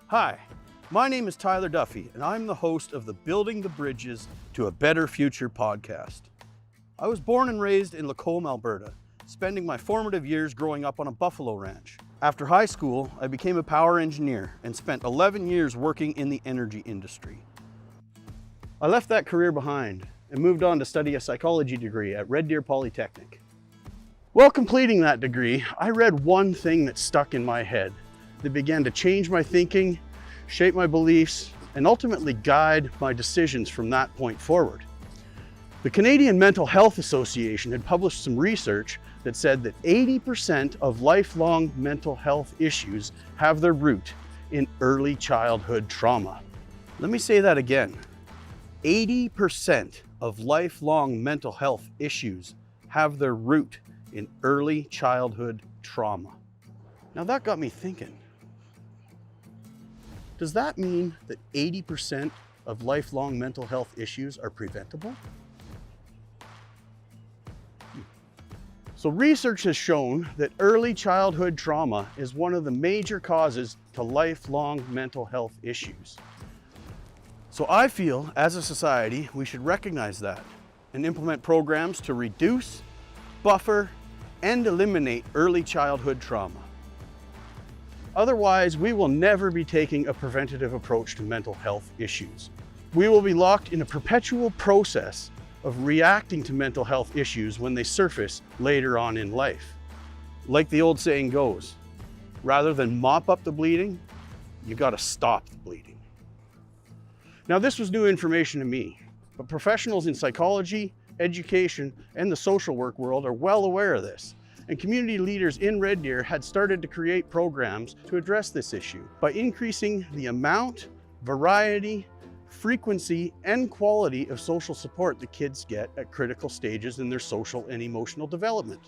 Hi, my name is Tyler Duffy, and I'm the host of the Building the Bridges to a Better Future podcast. I was born and raised in Lacombe, Alberta, spending my formative years growing up on a buffalo ranch. After high school, I became a power engineer and spent 11 years working in the energy industry. I left that career behind and moved on to study a psychology degree at Red Deer Polytechnic. While completing that degree, I read one thing that stuck in my head that began to change my thinking, shape my beliefs, and ultimately guide my decisions from that point forward. The Canadian Mental Health Association had published some research that said that 80% of lifelong mental health issues have their root in early childhood trauma. Let me say that again. 80% of lifelong mental health issues have their root in early childhood trauma. Now that got me thinking. Does that mean that 80% of lifelong mental health issues are preventable? So research has shown that early childhood trauma is one of the major causes to lifelong mental health issues. So I feel, as a society, we should recognize that and implement programs to reduce, buffer, and eliminate early childhood trauma. Otherwise, we will never be taking a preventative approach to mental health issues. We will be locked in a perpetual process of reacting to mental health issues when they surface later on in life. Like the old saying goes, rather than mop up the bleeding, you gotta stop the bleeding. Now, this was new information to me, but professionals in psychology, education, and the social work world are well aware of this. And community leaders in Red Deer had started to create programs to address this issue by increasing the amount, variety, frequency, and quality of social support the kids get at critical stages in their social and emotional development.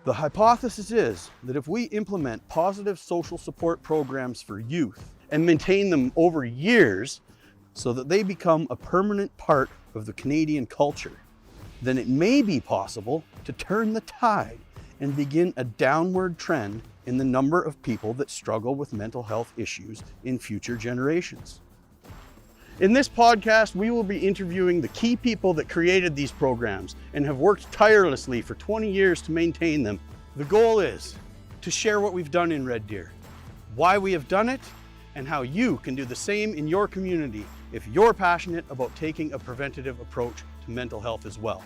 The hypothesis is that if we implement positive social support programs for youth and maintain them over years so that they become a permanent part of the Canadian culture, then it may be possible to turn the tide and begin a downward trend in the number of people that struggle with mental health issues in future generations. In this podcast, we will be interviewing the key people that created these programs and have worked tirelessly for 20 years to maintain them. The goal is to share what we've done in Red Deer, why we have done it, and how you can do the same in your community if you're passionate about taking a preventative approach to mental health as well.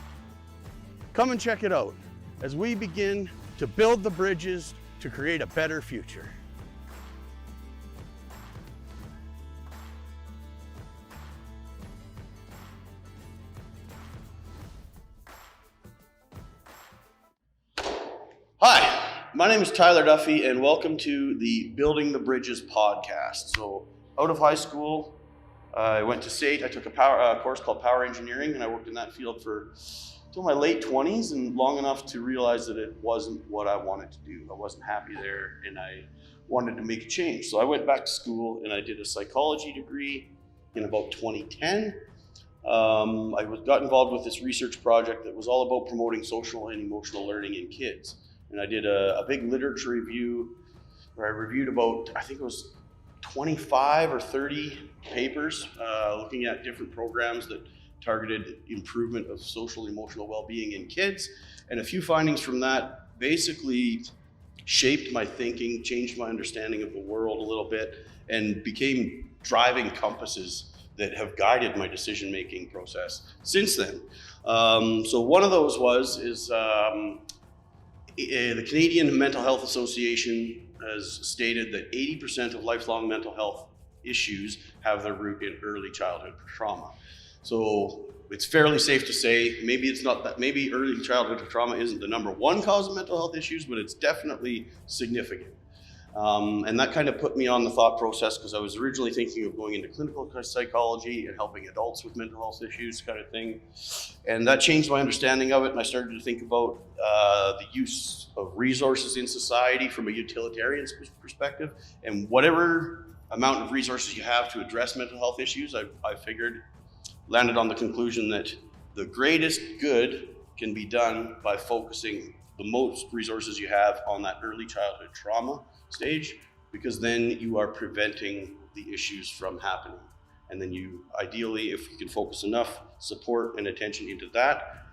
Come and check it out as we begin to build the bridges to create a better future. Hi, my name is Tyler Duffy, and welcome to the Building the Bridges podcast. So out of high school, I went to SAIT. I took a course called Power Engineering, and I worked in that field for until my late 20s, and long enough to realize that it wasn't what I wanted to do. I wasn't happy there, and I wanted to make a change. So I went back to school and I did a psychology degree in about 2010. I got involved with this research project that was all about promoting social and emotional learning in kids. And I did a big literature review where I reviewed about, I think it was 25 or 30 papers looking at different programs that targeted improvement of social and emotional well-being in kids. And a few findings from that basically shaped my thinking, changed my understanding of the world a little bit, and became driving compasses that have guided my decision-making process since then. So one of those is the Canadian Mental Health Association has stated that 80% of lifelong mental health issues have their root in early childhood trauma. So it's fairly safe to say, maybe early childhood trauma isn't the number one cause of mental health issues, but it's definitely significant. And that kind of put me on the thought process, because I was originally thinking of going into clinical psychology and helping adults with mental health issues kind of thing. And that changed my understanding of it, and I started to think about the use of resources in society from a utilitarian perspective, and whatever amount of resources you have to address mental health issues, I landed on the conclusion that the greatest good can be done by focusing the most resources you have on that early childhood trauma stage, because then you are preventing the issues from happening. And then you, ideally, if you can focus enough support and attention into that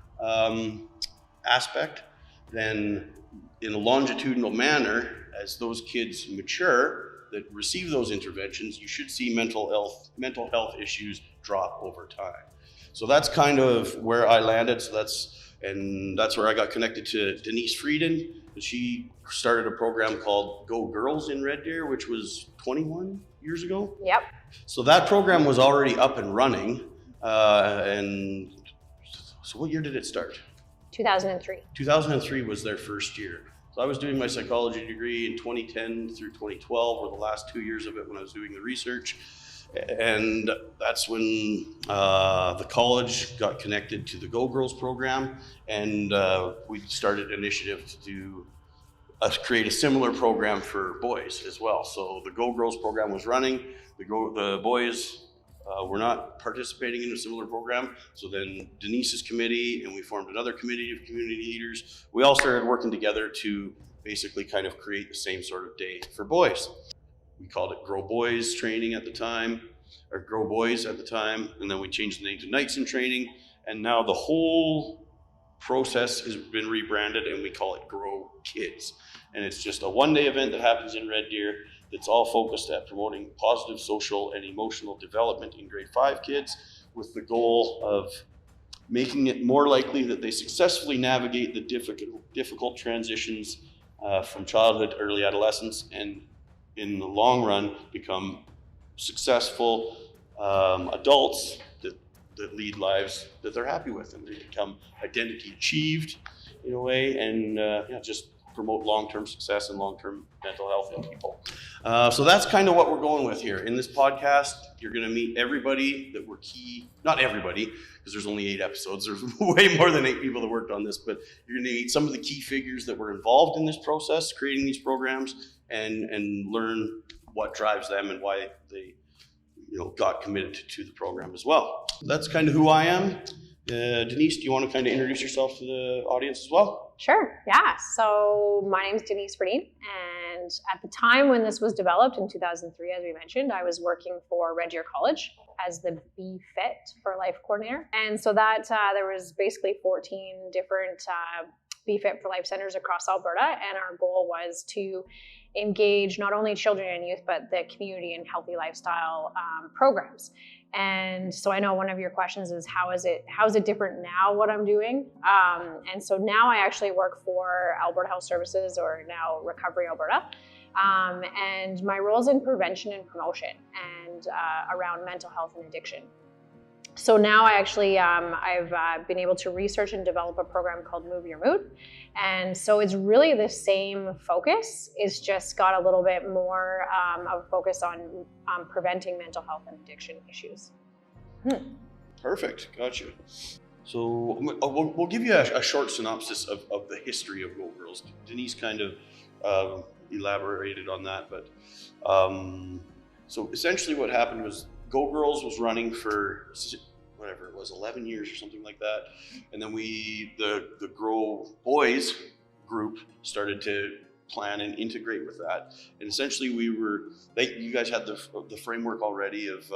aspect, then in a longitudinal manner, as those kids mature that receive those interventions, you should see mental health issues drop over time. So that's kind of where I landed. So that's where I got connected to Denise Fredeen. She started a program called Go Girls in Red Deer, which was 21 years ago. Yep. So that program was already up and running. And so what year did it start? 2003. 2003 was their first year. So I was doing my psychology degree in 2010 through 2012, or the last 2 years of it when I was doing the research. And that's when the college got connected to the Go Girls program, and we started an initiative to create a similar program for boys as well. So the Go Girls program was running, the boys were not participating in a similar program. So then Denise's committee, and we formed another committee of community leaders. We all started working together to basically kind of create the same sort of day for boys. We called it Grow Boys Training at the time, or Grow Boys at the time, and then we changed the name to Nights in Training, and now the whole process has been rebranded and we call it Grow Kids. And it's just a one-day event that happens in Red Deer that's all focused at promoting positive social and emotional development in grade 5 kids, with the goal of making it more likely that they successfully navigate the difficult transitions from childhood to early adolescence, and in the long run become successful adults that lead lives that they're happy with, and they become identity achieved in a way, and just promote long-term success and long-term mental health in people. So that's kind of what we're going with here. In this podcast, you're going to meet everybody that were key, not everybody, because there's only 8 episodes. There's way more than 8 people that worked on this, but you're going to meet some of the key figures that were involved in this process, creating these programs, and learn what drives them and why they got committed to the program as well. That's kind of who I am. Denise, do you want to kind of introduce yourself to the audience as well? Sure, yeah. So my name is Denise Fredeen, and at the time when this was developed in 2003, as we mentioned, I was working for Red Deer College as the Be Fit for Life coordinator. And so that there was basically 14 different Be Fit for Life centers across Alberta, and our goal was to engage not only children and youth, but the community and healthy lifestyle programs. And so I know one of your questions is how is it different now what I'm doing? And so now I actually work for Alberta Health Services, or now Recovery Alberta. And my role is in prevention and promotion and around mental health and addiction. So now I actually, I've been able to research and develop a program called Move Your Mood. And so it's really the same focus. It's just got a little bit more of a focus on preventing mental health and addiction issues. Perfect, gotcha. So we'll give you a short synopsis of the history of Go Girls. Denise kind of elaborated on that, but so essentially what happened was Go Girls was running for whatever it was, 11 years or something like that. And then the Grow Boys group started to plan and integrate with that. And essentially you guys had the framework already of,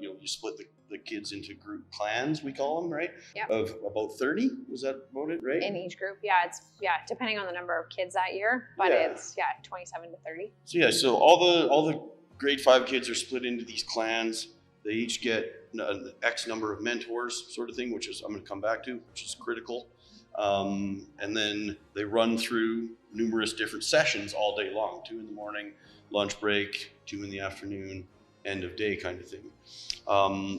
you split the kids into group clans, we call them, right? Yep. Of about 30, was that about it, right? In each group, it's depending on the number of kids that year, but it's 27 to 30. So all the grade 5 kids are split into these clans. They each get an X number of mentors, sort of thing, which is I'm going to come back to, which is critical. And then they run through numerous different sessions all day long, 2 in the morning, lunch break, 2 in the afternoon, end of day kind of thing.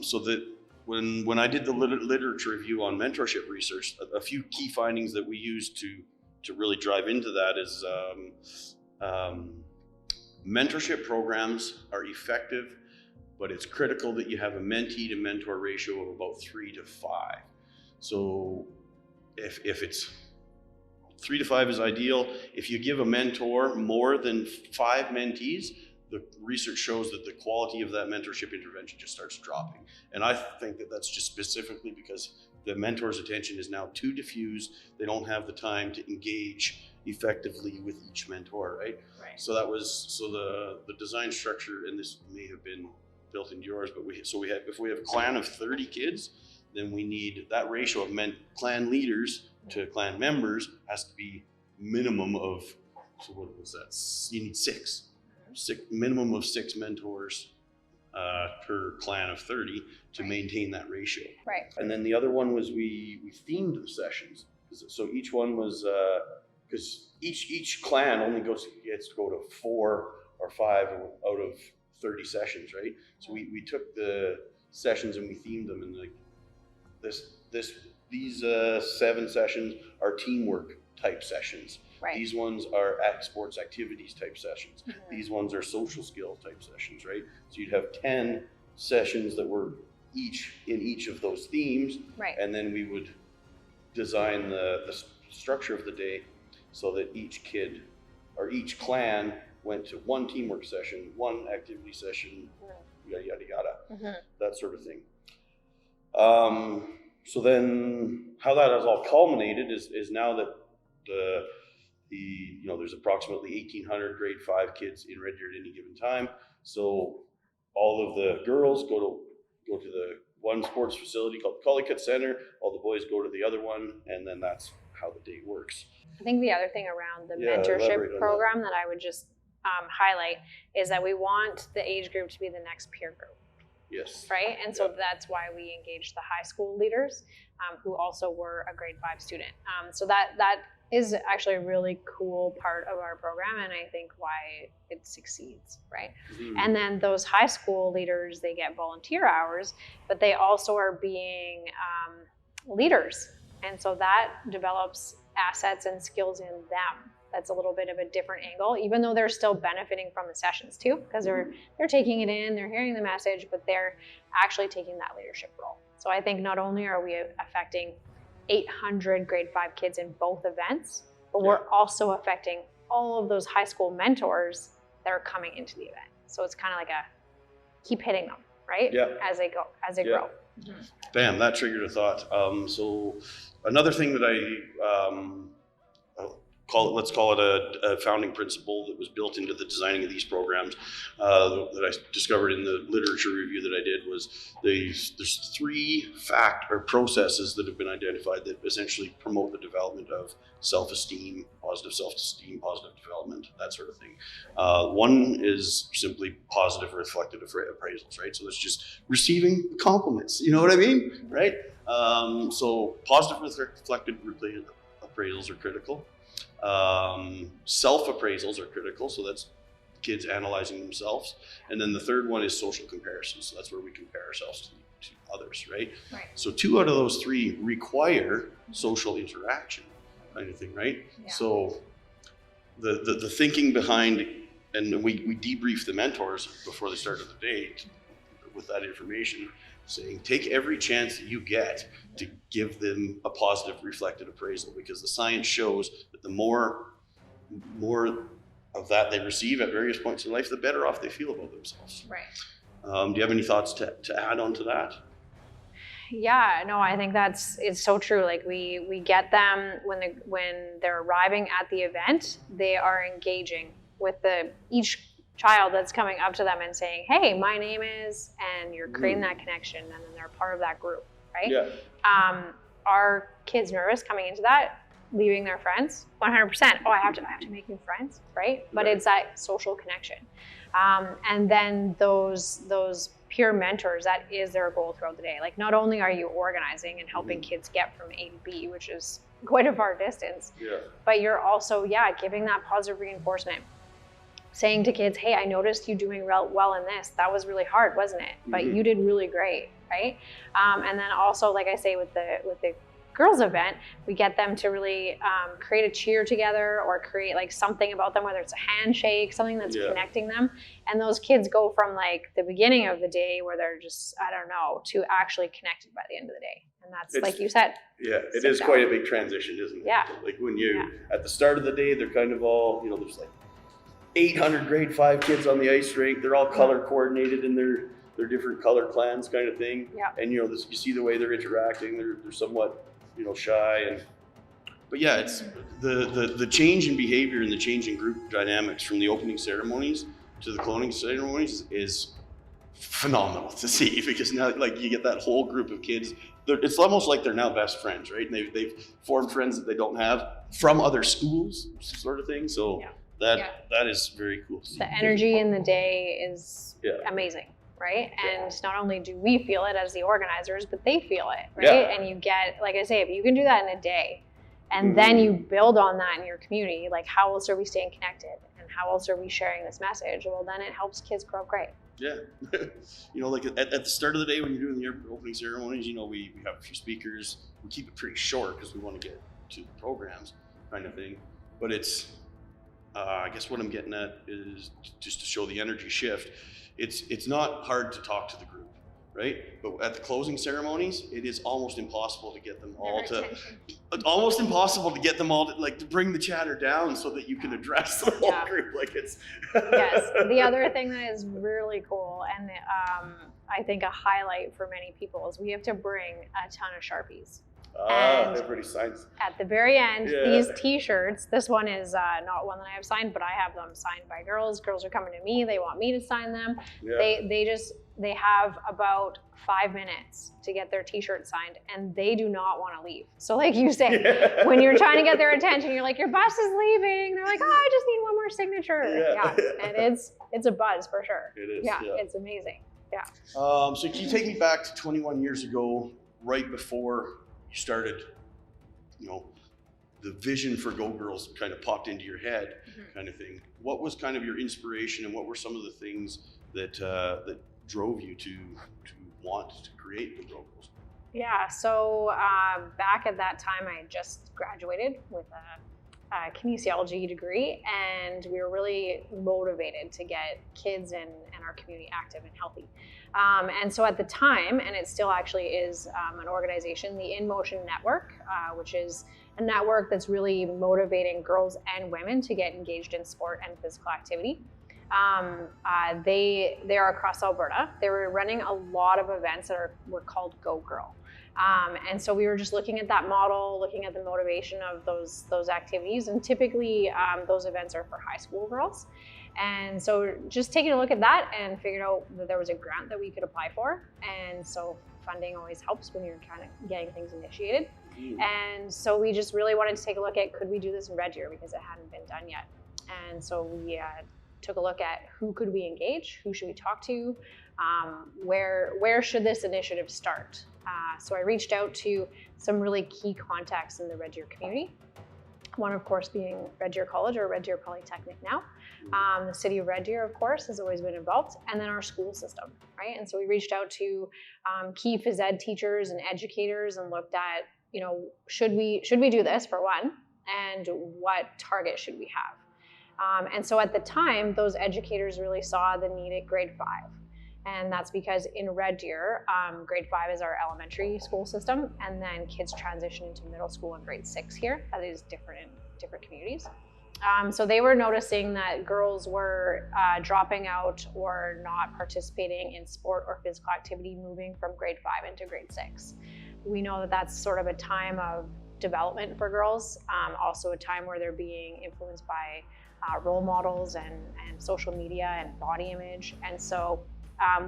So that when I did the literature review on mentorship research, a few key findings that we used to really drive into that is mentorship programs are effective, but it's critical that you have a mentee to mentor ratio of about 3 to 5. So if it's 3 to 5 is ideal. If you give a mentor more than 5 mentees, the research shows that the quality of that mentorship intervention just starts dropping. And I think that that's just specifically because the mentor's attention is now too diffuse. They don't have the time to engage effectively with each mentor, right? So the design structure, and this may have been built into yours, but if we have a clan of 30 kids, then we need that ratio of clan leaders to clan members has to be minimum of, so what was that? You need six, minimum of 6 mentors per clan of 30 to maintain that ratio. Right. And then the other one was we themed the sessions. So each one was, because each clan only gets to go to 4 or 5 out of 30 sessions, right? So we took the sessions and we themed them, and like these 7 sessions are teamwork type sessions. Right. These ones are sports activities type sessions. These ones are social skills type sessions, right? So you'd have 10 sessions that were in each of those themes, right. And then we would design the structure of the day so that each kid or each clan went to 1 teamwork session, 1 activity session, yada yada yada, that sort of thing. So then how that has all culminated is now that there's approximately 1,800 grade 5 kids in Red Deer at any given time. So all of the girls go to the one sports facility called the Collicutt Center. All the boys go to the other one, and then that's how the day works. I think the other thing around the mentorship program that I would just highlight is that we want the age group to be the next peer group. Yes. Right? And so that's why we engaged the high school leaders who also were a grade 5 student. So that is actually a really cool part of our program, and I think why it succeeds, right? And then those high school leaders, they get volunteer hours, but they also are being leaders. And so that develops assets and skills in them. That's a little bit of a different angle, even though they're still benefiting from the sessions too, because they're taking it in, they're hearing the message, but they're actually taking that leadership role. So I think not only are we affecting 800 grade 5 kids in both events, but we're also affecting all of those high school mentors that are coming into the event. So it's kind of like keep hitting them, right? Yeah. As they grow. Bam, that triggered a thought. So another thing that let's call it a founding principle that was built into the designing of these programs that I discovered in the literature review that I did was there's 3 processes that have been identified that essentially promote the development of self-esteem, positive development, that sort of thing. One is simply positive reflective appraisals, right? So it's just receiving compliments, you know what I mean, right? So positive reflective appraisals are critical. Self-appraisals are critical, so that's kids analyzing themselves. And then the third one is social comparison, so that's where we compare ourselves to others, right? So 2 out of those 3 require social interaction, kind of thing, right? Yeah. So the thinking behind, and we debrief the mentors before the start of the day with that information, saying take every chance that you get to give them a positive reflected appraisal, because the science shows that the more of that they receive at various points in life, the better off they feel about themselves. Right. Do you have any thoughts to add on to that? Yeah, no, I think it's so true. Like we get them when they're arriving at the event, they are engaging with each child that's coming up to them and saying, hey, my name is, and you're creating that connection, and then they're part of that group, right? Yeah. Are kids nervous coming into that, leaving their friends? 100%. Oh, I have to make new friends, right? But it's that social connection. And then those peer mentors, that is their goal throughout the day. Like, not only are you organizing and helping kids get from A to B, which is quite a far distance, but you're also, giving that positive reinforcement. Saying to kids, hey, I noticed you doing well in this. That was really hard, wasn't it? But you did really great, right? And then also, like I say, with the girls event, we get them to really create a cheer together, or create like something about them, whether it's a handshake, something that's connecting them. And those kids go from like the beginning of the day where they're just, I don't know, to actually connected by the end of the day. And that's, like you said. Yeah, it is quite a big transition, isn't it? Yeah. Like when at the start of the day, they're kind of all, there's like 800 grade 5 kids on the ice rink. They're all color coordinated in their different color clans kind of thing. Yeah. And you see the way they're interacting. They're somewhat shy, but yeah, it's the change in behavior and the change in group dynamics from the opening ceremonies to the cloning ceremonies is phenomenal to see, because now like you get that whole group of kids. It's almost like they're now best friends, right? And they've formed friends that they don't have from other schools, sort of thing. So that is very cool. The energy in the day is amazing, right? Yeah. And not only do we feel it as the organizers, but they feel it, right? Yeah. And you get, like I say, if you can do that in a day, and then you build on that in your community, like how else are we staying connected, and how else are we sharing this message? Well, then it helps kids grow up great. Yeah. Like at the start of the day when you're doing the opening ceremonies, we have a few speakers. We keep it pretty short because we want to get to the programs kind of thing. But it's, I guess what I'm getting at is just to show the energy shift. It's not hard to talk to the group, right? But at the closing ceremonies, it is almost impossible to get them all to bring the chatter down so that you can address the whole group. Like it's Yes. The other thing that is really cool, and I think a highlight for many people, is we have to bring a ton of Sharpies. Everybody signs. At the very end, these t-shirts, this one is not one that I have signed, but I have them signed by girls. Girls are coming to me, they want me to sign them. Yeah. They have about 5 minutes to get their t-shirt signed, and they do not want to leave. So like you say, when you're trying to get their attention, you're like, your bus is leaving. They're like, I just need one more signature. Yeah. And it's a buzz for sure. It is. Yeah. It's amazing. Yeah. So can you take me back to 21 years ago, right before you started, the vision for Go Girls kind of popped into your head, kind of thing. What was kind of your inspiration, and what were some of the things that drove you to want to create the Go Girls? Yeah, so back at that time, I had just graduated with a kinesiology degree, and we were really motivated to get kids in our community active and healthy. And so at the time, and it still actually is an organization, the In Motion Network, which is a network that's really motivating girls and women to get engaged in sport and physical activity. They are across Alberta. They were running a lot of events that were called Go Girl. And so we were just looking at that model, looking at the motivation of those activities, and typically those events are for high school girls. And so just taking a look at that and figured out that there was a grant that we could apply for. And so funding always helps when you're kind of getting things initiated. And so we just really wanted to take a look at, could we do this in Red Deer, because it hadn't been done yet. And so we took a look at who could we engage, who should we talk to, where should this initiative start. So I reached out to some really key contacts in the Red Deer community. One, of course, being Red Deer College, or Red Deer Polytechnic now. The city of Red Deer, of course, has always been involved, and then our school system, right? And so we reached out to key phys ed teachers and educators and looked at, should we do this, for one, and what target should we have? And so at the time, those educators really saw the need at grade 5. And that's because in Red Deer, grade 5 is our elementary school system, and then kids transition into middle school in grade 6 here. That is different in different communities. So they were noticing that girls were dropping out or not participating in sport or physical activity moving from grade 5 into grade 6. We know that that's sort of a time of development for girls, also a time where they're being influenced by role models and social media and body image. And so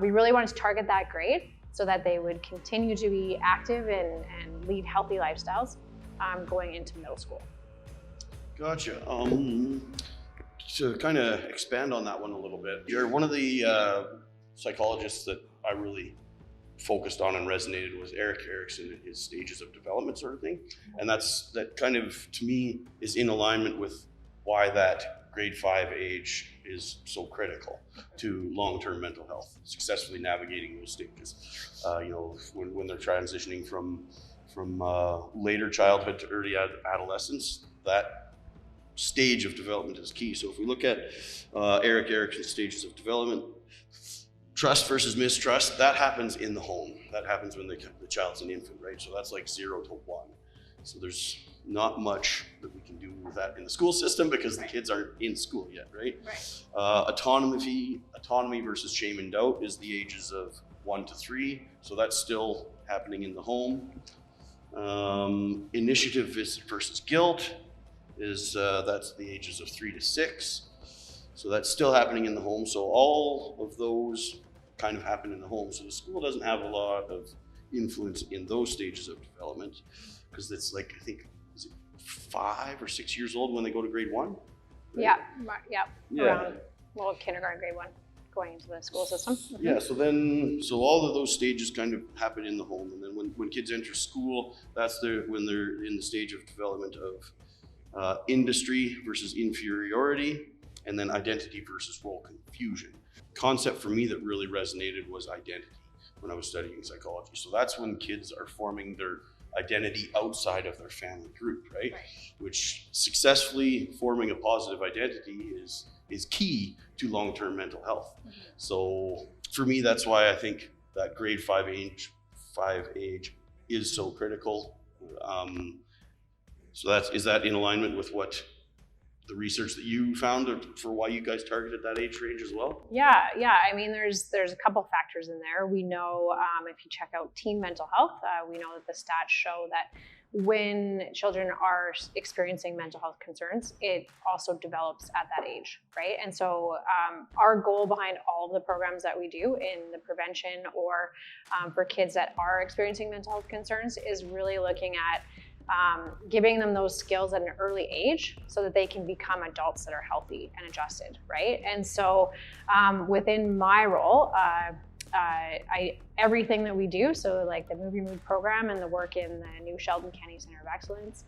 we really wanted to target that grade so that they would continue to be active and lead healthy lifestyles going into middle school. Gotcha. To kind of expand on that one a little bit, you're one of the psychologists that I really focused on and resonated with, Eric Erickson, and his stages of development sort of thing. And that kind of, to me, is in alignment with why that grade 5 age is so critical to long-term mental health, successfully navigating those stages. When they're transitioning from later childhood to early adolescence, that stage of development is key. So if we look at Eric Erickson's stages of development, trust versus mistrust, that happens in the home. That happens when the child's an infant, right? So that's like 0 to 1. So there's not much that we can do with that in the school system because the kids aren't in school yet, right? Autonomy versus shame and doubt is the ages of 1 to 3, so that's still happening in the home. Initiative versus guilt is that's the ages of 3 to 6, so that's still happening in the home. So all of those kind of happen in the home. So the school doesn't have a lot of influence in those stages of development because it's like, I think, is it 5 or 6 years old when they go to grade 1? Right? Yeah. Around, well, kindergarten, grade 1, going into the school system. Mm-hmm. Yeah, so all of those stages kind of happen in the home, and then when kids enter school, that's when they're in the stage of development of industry versus inferiority, and then identity versus role confusion. Concept for me that really resonated was identity when I was studying psychology. So that's when kids are forming their identity outside of their family group, right? Which successfully forming a positive identity is key to long-term mental health. Mm-hmm. So for me, that's why I think that grade 5 age is so critical. So is that in alignment with what the research that you found for why you guys targeted that age range as well? Yeah. I mean, there's a couple factors in there. We know if you check out teen mental health, we know that the stats show that when children are experiencing mental health concerns, it also develops at that age, right? And so our goal behind all of the programs that we do in the prevention or for kids that are experiencing mental health concerns is really looking at giving them those skills at an early age so that they can become adults that are healthy and adjusted, right? And so within my role, everything that we do, so like the Movie Mood program and the work in the new Sheldon Kenny Center of Excellence,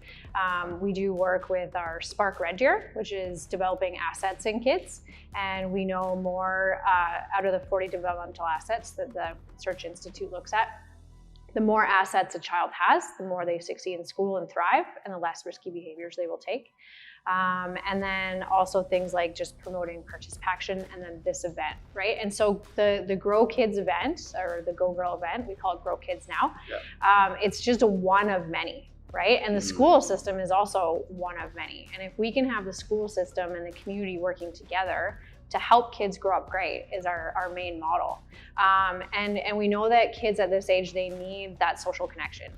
we do work with our Spark Red Deer, which is developing assets in kids. And we know more out of the 40 developmental assets that the Search Institute looks at. The more assets a child has, the more they succeed in school and thrive, and the less risky behaviors they will take. And then also things like just promoting participation, and then this event, right? And so the Grow Kids event, or the Go Girl event, we call it Grow Kids now. Yeah. It's just a one of many, right? And the school system is also one of many. And if we can have the school system and the community working together to help kids grow up great is our main model. And we know that kids at this age, they need that social connection.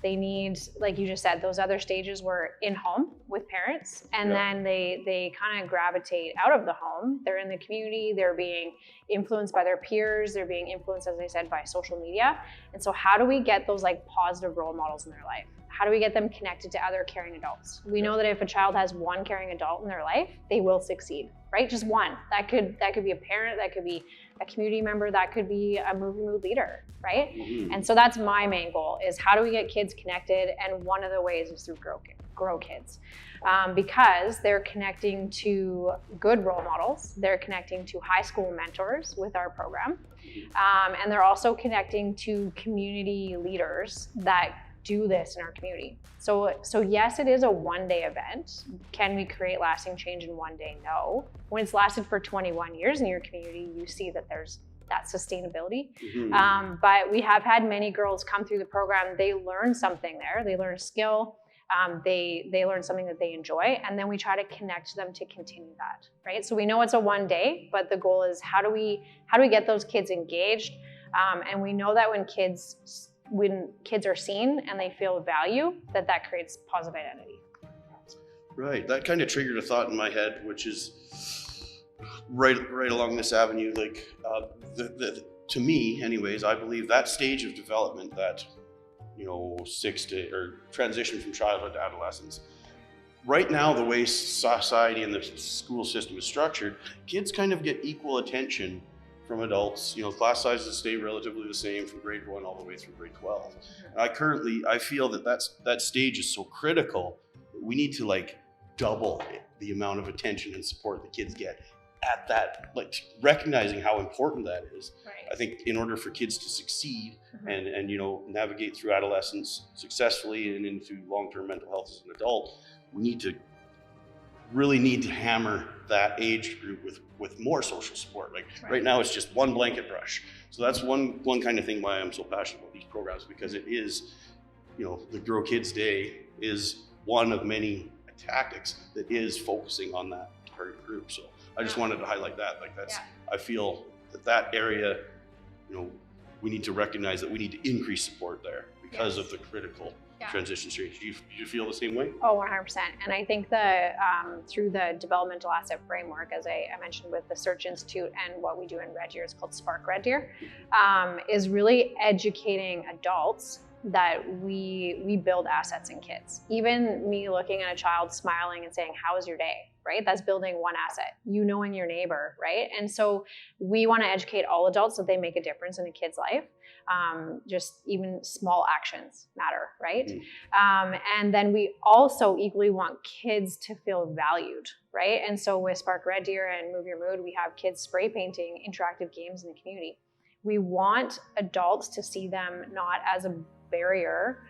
They need, like you just said, those other stages were in home with parents, and then they kind of gravitate out of the home. They're in the community, they're being influenced by their peers, they're being influenced, as I said, by social media. And so how do we get those like positive role models in their life? How do we get them connected to other caring adults? We know that if a child has one caring adult in their life, they will succeed, right? Just one. That could be a parent, that could be a community member, that could be a Movie Mood leader, right? Mm-hmm. And so that's my main goal, is how do we get kids connected? And one of the ways is through Grow Kids. Because they're connecting to good role models, they're connecting to high school mentors with our program, and they're also connecting to community leaders that do this in our community. So yes, it is a one-day event. Can we create lasting change in one day? No. When it's lasted for 21 years in your community, you see that there's that sustainability. Mm-hmm. But we have had many girls come through the program. They learn something there. They learn a skill. They learn something that they enjoy, and then we try to connect them to continue that, right? So we know it's a one day, but the goal is how do we get those kids engaged? And we know that when kids are seen and they feel value, that creates positive identity. Right, that kind of triggered a thought in my head, which is right along this avenue. Like to me, anyways, I believe that stage of development, that transition from childhood to adolescence. Right now, the way society and the school system is structured, kids kind of get equal attention from adults. Class sizes stay relatively the same from grade 1 all the way through grade 12. I feel that stage is so critical. We need to double the amount of attention and support the kids get at that, recognizing how important that is. Right. I think in order for kids to succeed and navigate through adolescence successfully and into long-term mental health as an adult, we really need to hammer that age group with more social support. Right now it's just one blanket brush. So that's one kind of thing why I'm so passionate about these programs, because it is, the Grow Kids Day is one of many tactics that is focusing on that target group. So I just wanted to highlight that. Like that's, I feel that area, we need to recognize that we need to increase support there because of the critical transition stage. Do you feel the same way? Oh, 100%. And I think that through the developmental asset framework, as I mentioned with the Search Institute and what we do in Red Deer, it's called Spark Red Deer, is really educating adults that we build assets in kids. Even me looking at a child smiling and saying, how was your day, right? That's building one asset, knowing your neighbor, right? And so we want to educate all adults so they make a difference in a kid's life. Just even small actions matter, right? And then we also equally want kids to feel valued, right? And so with Spark Red Deer and Move Your Mood, we have kids spray painting interactive games in the community. We want adults to see them not as a barrier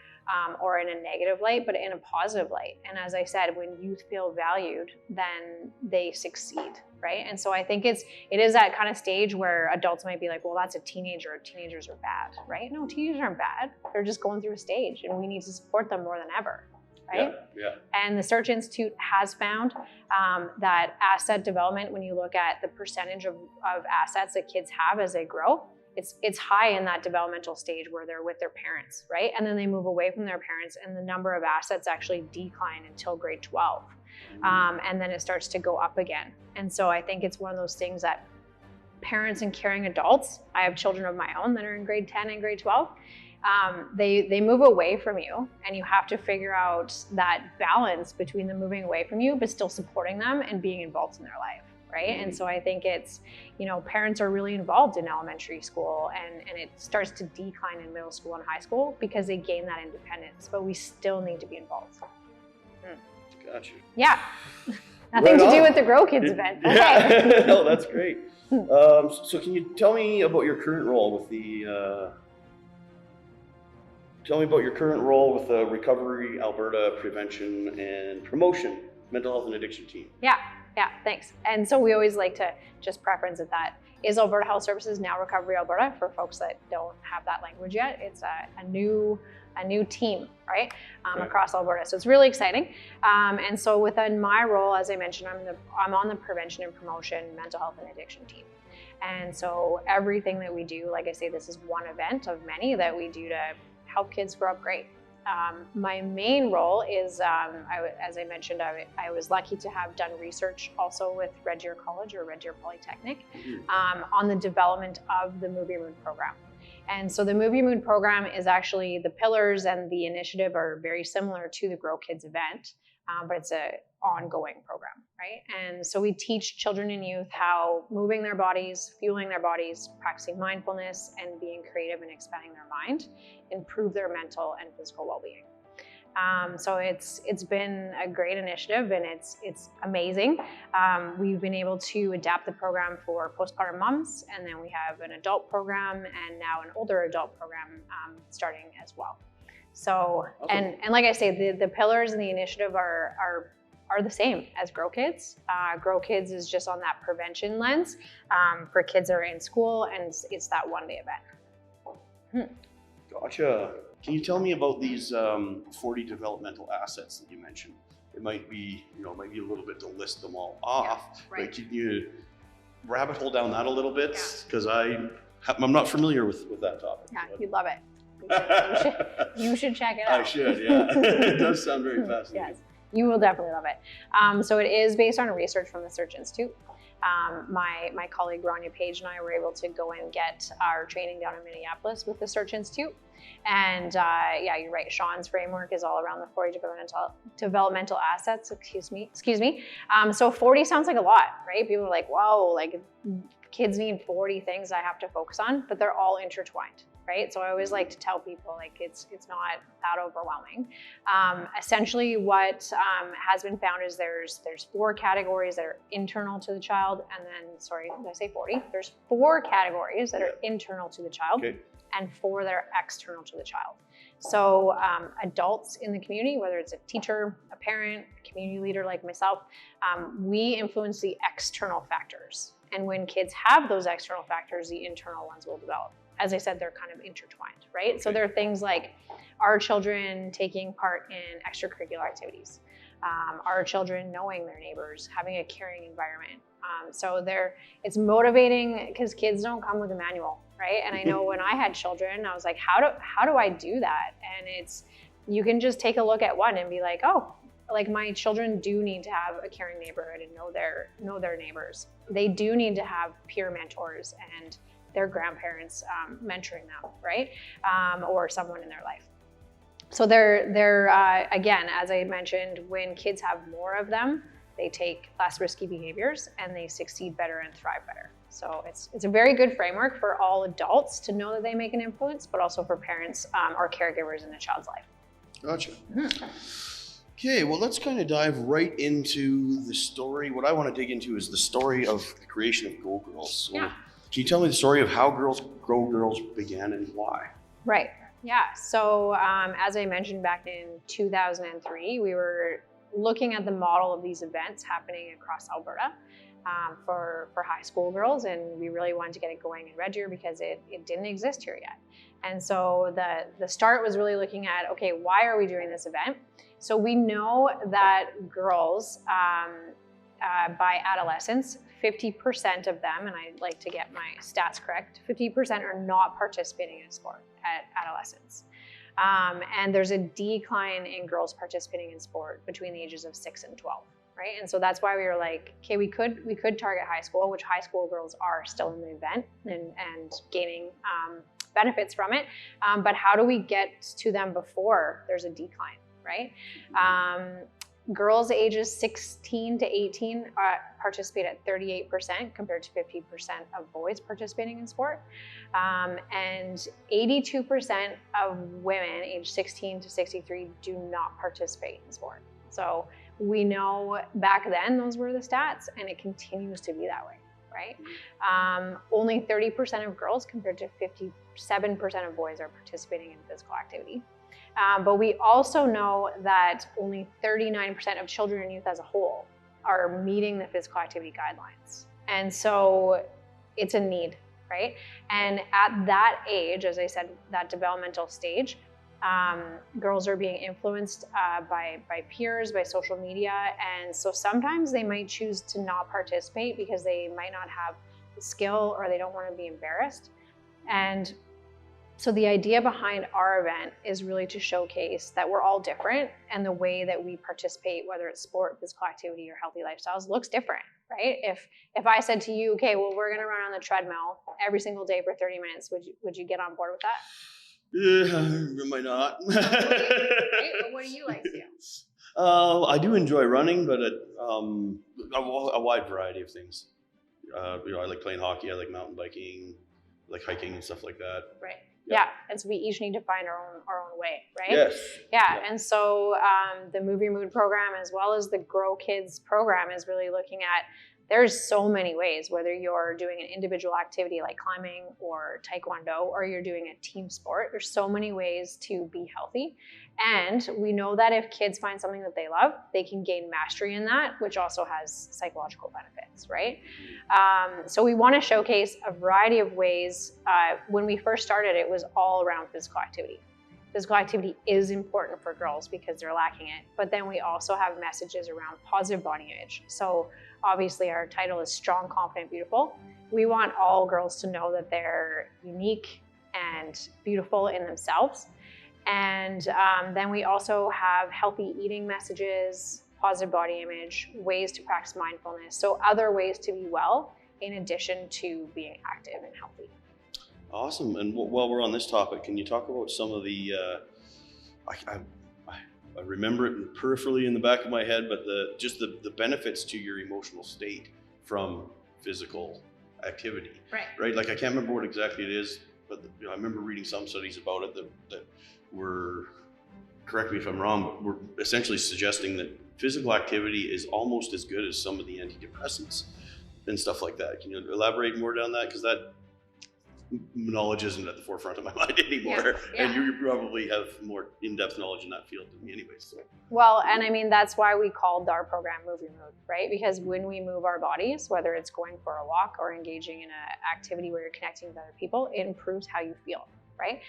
or in a negative light, but in a positive light. And as I said, when youth feel valued, then they succeed, right? And so I think it is that kind of stage where adults might be like, well, that's a teenager. Teenagers are bad, right? No, teenagers aren't bad. They're just going through a stage, and we need to support them more than ever, right? Yeah. And the Search Institute has found that asset development, when you look at the percentage of assets that kids have as they grow, it's high in that developmental stage where they're with their parents, right? And then they move away from their parents, and the number of assets actually decline until grade 12. And then it starts to go up again. And so I think it's one of those things that parents and caring adults, I have children of my own that are in grade 10 and grade 12, they move away from you, and you have to figure out that balance between them moving away from you, but still supporting them and being involved in their life. Right. And so I think it's, parents are really involved in elementary school, and it starts to decline in middle school and high school because they gain that independence, but we still need to be involved. Gotcha. Yeah. Nothing to do with the Grow Kids event. Okay. Yeah. No, that's great. So can you tell me about your current role with the Recovery Alberta Prevention and Promotion Mental Health and Addiction team? Yeah, thanks. And so we always like to just preference that is Alberta Health Services, now Recovery Alberta, for folks that don't have that language yet. It's a new team, right, across Alberta. So it's really exciting. And so within my role, as I mentioned, I'm on the Prevention and Promotion Mental Health and Addiction team. And so everything that we do, like I say, this is one event of many that we do to help kids grow up great. My main role is, as I mentioned, I was lucky to have done research also with Red Deer College or Red Deer Polytechnic on the development of the Move Your Mood program. And so the Move Your Mood program is actually, the pillars and the initiative are very similar to the Grow Kids event, but it's an ongoing program, right? And so we teach children and youth how moving their bodies, fueling their bodies, practicing mindfulness, and being creative and expanding their mind improve their mental and physical well-being. So it's been a great initiative, and it's amazing. We've been able to adapt the program for postpartum moms, and then we have an adult program and now an older adult program starting as well. So, awesome. and like I say, the pillars and the initiative are the same as Grow Kids. Grow Kids is just on that prevention lens for kids that are in school, and it's that one-day event. Gotcha. Can you tell me about these 40 developmental assets that you mentioned? It might be, a little bit to list them all off. Yeah, right. But can you rabbit hole down that a little bit? Because I'm not familiar with that topic. Yeah, you'd love it. You should check it out. I should, yeah. It does sound very fascinating. Yes, you will definitely love it. So it is based on research from the Search Institute. My colleague Rania Page and I were able to go and get our training down in Minneapolis with the Search Institute. And you're right, Sean's framework is all around the 40 developmental assets, excuse me. So 40 sounds like a lot, right? People are like, whoa, like kids need 40 things I have to focus on, but they're all intertwined. Right? So I always like to tell people, like, it's not that overwhelming. Essentially what has been found is there's 4 categories that are internal to the child, and then, sorry, did I say 40? There's 4 categories that are internal to the child, and 4 that are external to the child. So adults in the community, whether it's a teacher, a parent, a community leader like myself, we influence the external factors. And when kids have those external factors, the internal ones will develop as I said, they're kind of intertwined, right? Okay. So there are things like our children taking part in extracurricular activities, our children knowing their neighbors, having a caring environment. So it's motivating because kids don't come with a manual, right? And I know when I had children, I was like, how do I do that? And you can just take a look at one and be like, oh, like my children do need to have a caring neighborhood and know their neighbors. They do need to have peer mentors and their grandparents mentoring them, right? Or someone in their life. So they're again, as I mentioned, when kids have more of them, they take less risky behaviors and they succeed better and thrive better. So it's a very good framework for all adults to know that they make an influence, but also for parents or caregivers in a child's life. Gotcha. Okay, well, let's kind of dive right into the story. What I want to dig into is the story of the creation of Go Girls. So Yeah. Can you tell me the story of how Go Girls began and why? Right. Yeah. So as I mentioned back in 2003, we were looking at the model of these events happening across Alberta for high school girls, and we really wanted to get it going in Red Deer because it didn't exist here yet. And so the start was really looking at, okay, why are we doing this event? So we know that girls by adolescence, 50% of them, and I like to get my stats correct, 50% are not participating in sport at adolescence. And there's a decline in girls participating in sport between the ages of 6 and 12, right? And so that's why we were like, okay, we could target high school, which high school girls are still in the event and gaining benefits from it. But how do we get to them before there's a decline, right? Girls ages 16 to 18 participate at 38% compared to 50% of boys participating in sport. And 82% of women aged 16 to 63 do not participate in sport. So we know back then those were the stats, and it continues to be that way, right? Only 30% of girls compared to 57% of boys are participating in physical activity. But we also know that only 39% of children and youth as a whole are meeting the physical activity guidelines. And so it's a need, right? And at that age, as I said, that developmental stage, girls are being influenced by peers, by social media. And so sometimes they might choose to not participate because they might not have the skill or they don't want to be embarrassed. And so the idea behind our event is really to showcase that we're all different, and the way that we participate, whether it's sport, physical activity, or healthy lifestyles, looks different, right? If I said to you, okay, well, we're gonna run on the treadmill every single day for 30 minutes, would you get on board with that? I might not. Right? But what do you like to do? I do enjoy running, but a wide variety of things. I like playing hockey, I like mountain biking, I like hiking and stuff like that. Right. Yeah, and so we each need to find our own way, right? Yes. Yeah, and so the Move Your Mood program, as well as the Grow Kids program, is really looking at, there's so many ways, whether you're doing an individual activity like climbing or taekwondo, or you're doing a team sport, there's so many ways to be healthy. And we know that if kids find something that they love, they can gain mastery in that, which also has psychological benefits, right? So we want to showcase a variety of ways. When we first started, it was all around physical activity. Physical activity is important for girls because they're lacking it, but then we also have messages around positive body image. So obviously our title is Strong, Confident, Beautiful. We want all girls to know that they're unique and beautiful in themselves. And then we also have healthy eating messages, positive body image, ways to practice mindfulness. So other ways to be well in addition to being active and healthy. Awesome. And while we're on this topic, can you talk about some of the, I remember it peripherally in the back of my head, but the benefits to your emotional state from physical activity. Right? Like I can't remember what exactly it is, but I remember reading some studies about it that were, correct me if I'm wrong, but we're essentially suggesting that physical activity is almost as good as some of the antidepressants and stuff like that. Can you elaborate more down that? Because that knowledge isn't at the forefront of my mind anymore. And you probably have more in-depth knowledge in that field than me anyway. So. Well, and I mean, that's why we called our program Move Your Mood, right? Because when we move our bodies, whether it's going for a walk or engaging in an activity where you're connecting with other people, it improves how you feel, right?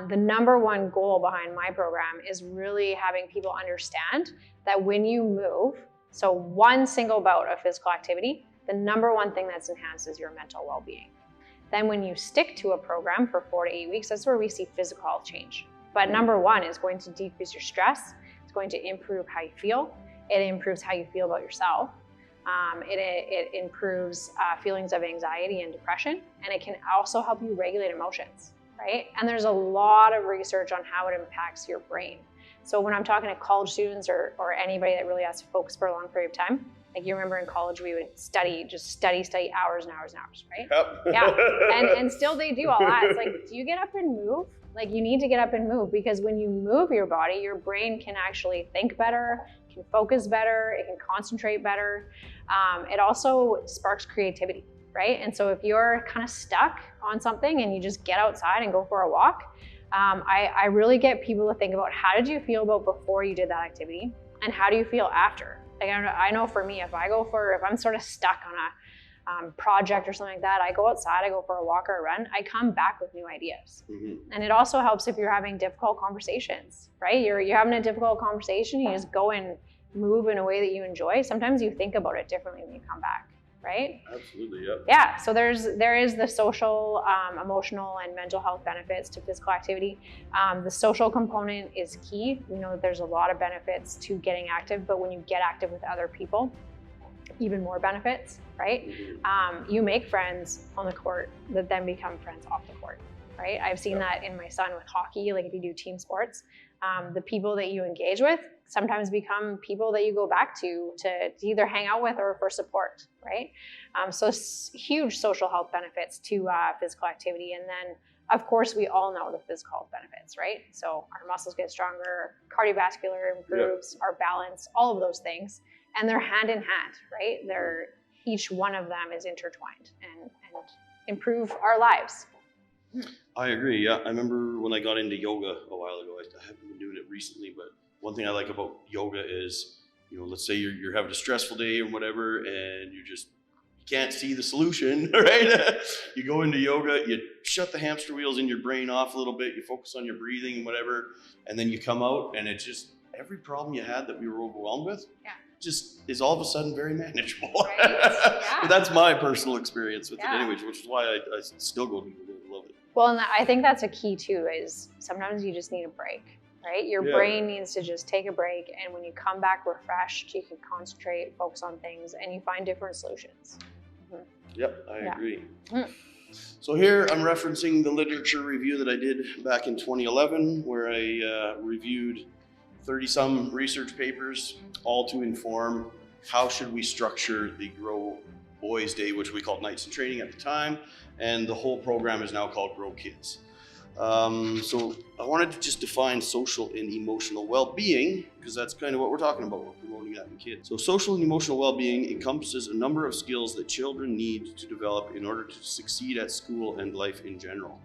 The number one goal behind my program is really having people understand that when you move, so one single bout of physical activity, the number one thing that's enhanced is your mental well-being. Then when you stick to a program for 4 to 8 weeks, that's where we see physical health change. But number one is going to decrease your stress. It's going to improve how you feel. It improves how you feel about yourself. It improves feelings of anxiety and depression, and it can also help you regulate emotions, right? And there's a lot of research on how it impacts your brain. So when I'm talking to college students or anybody that really has to focus for a long period of time, like you remember in college, we would study hours and hours and hours, right? Yep. Yeah, and still they do all that. It's like, do you get up and move? Like you need to get up and move, because when you move your body, your brain can actually think better, can focus better, it can concentrate better. It also sparks creativity, right? And so if you're kind of stuck on something and you just get outside and go for a walk, I really get people to think about, how did you feel about before you did that activity, and how do you feel after? Like I know for me, if I'm sort of stuck on a project or something like that, I go outside, I go for a walk or a run, I come back with new ideas. And it also helps if you're having difficult conversations, right? You're having a difficult conversation, you just go and move in a way that you enjoy. Sometimes you think about it differently when you come back, right? Absolutely, yeah. Yeah, so there is the social, emotional, and mental health benefits to physical activity. The social component is key. We know that there's a lot of benefits to getting active, but when you get active with other people, even more benefits, right? You make friends on the court that then become friends off the court, right? I've seen that in my son with hockey. Like if you do team sports, the people that you engage with sometimes become people that you go back to either hang out with or for support, right? So huge social health benefits to physical activity. And then, of course, we all know the physical health benefits, right? So our muscles get stronger, cardiovascular improves, our balance, all of those things. And they're hand in hand, right? Each one of them is intertwined and improve our lives. I agree, yeah. I remember when I got into yoga a while ago, I haven't been doing it recently, but one thing I like about yoga is, let's say you're having a stressful day or whatever, and you can't see the solution, right? You go into yoga, you shut the hamster wheels in your brain off a little bit, you focus on your breathing and whatever, and then you come out and it's just every problem you had that we were overwhelmed with just is all of a sudden very manageable. Right. Yeah. But that's my personal experience with it anyways, which is why I still go to yoga. I love it. Well, and I think that's a key too, is sometimes you just need a break, right? Your brain needs to just take a break, and when you come back refreshed, you can concentrate, focus on things, and you find different solutions. Yep, I agree. So here I'm referencing the literature review that I did back in 2011, where I reviewed 30-some research papers, all to inform how should we structure the Grow Boys Day, which we called Nights in Training at the time, and the whole program is now called Grow Kids. So I wanted to just define social and emotional well-being, because that's kind of what we're talking about. We're promoting that in kids. So social and emotional well-being encompasses a number of skills that children need to develop in order to succeed at school and life in general.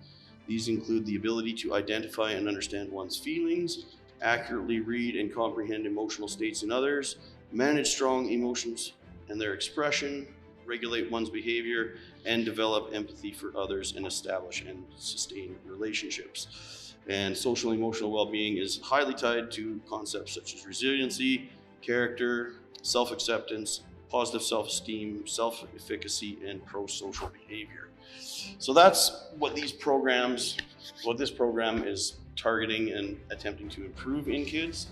These include the ability to identify and understand one's feelings, accurately read and comprehend emotional states in others, manage strong emotions and their expression, regulate one's behavior, and develop empathy for others, and establish and sustain relationships. And social and emotional well-being is highly tied to concepts such as resiliency, character, self-acceptance, positive self-esteem, self-efficacy, and pro-social behavior. So that's what this program is targeting and attempting to improve in kids.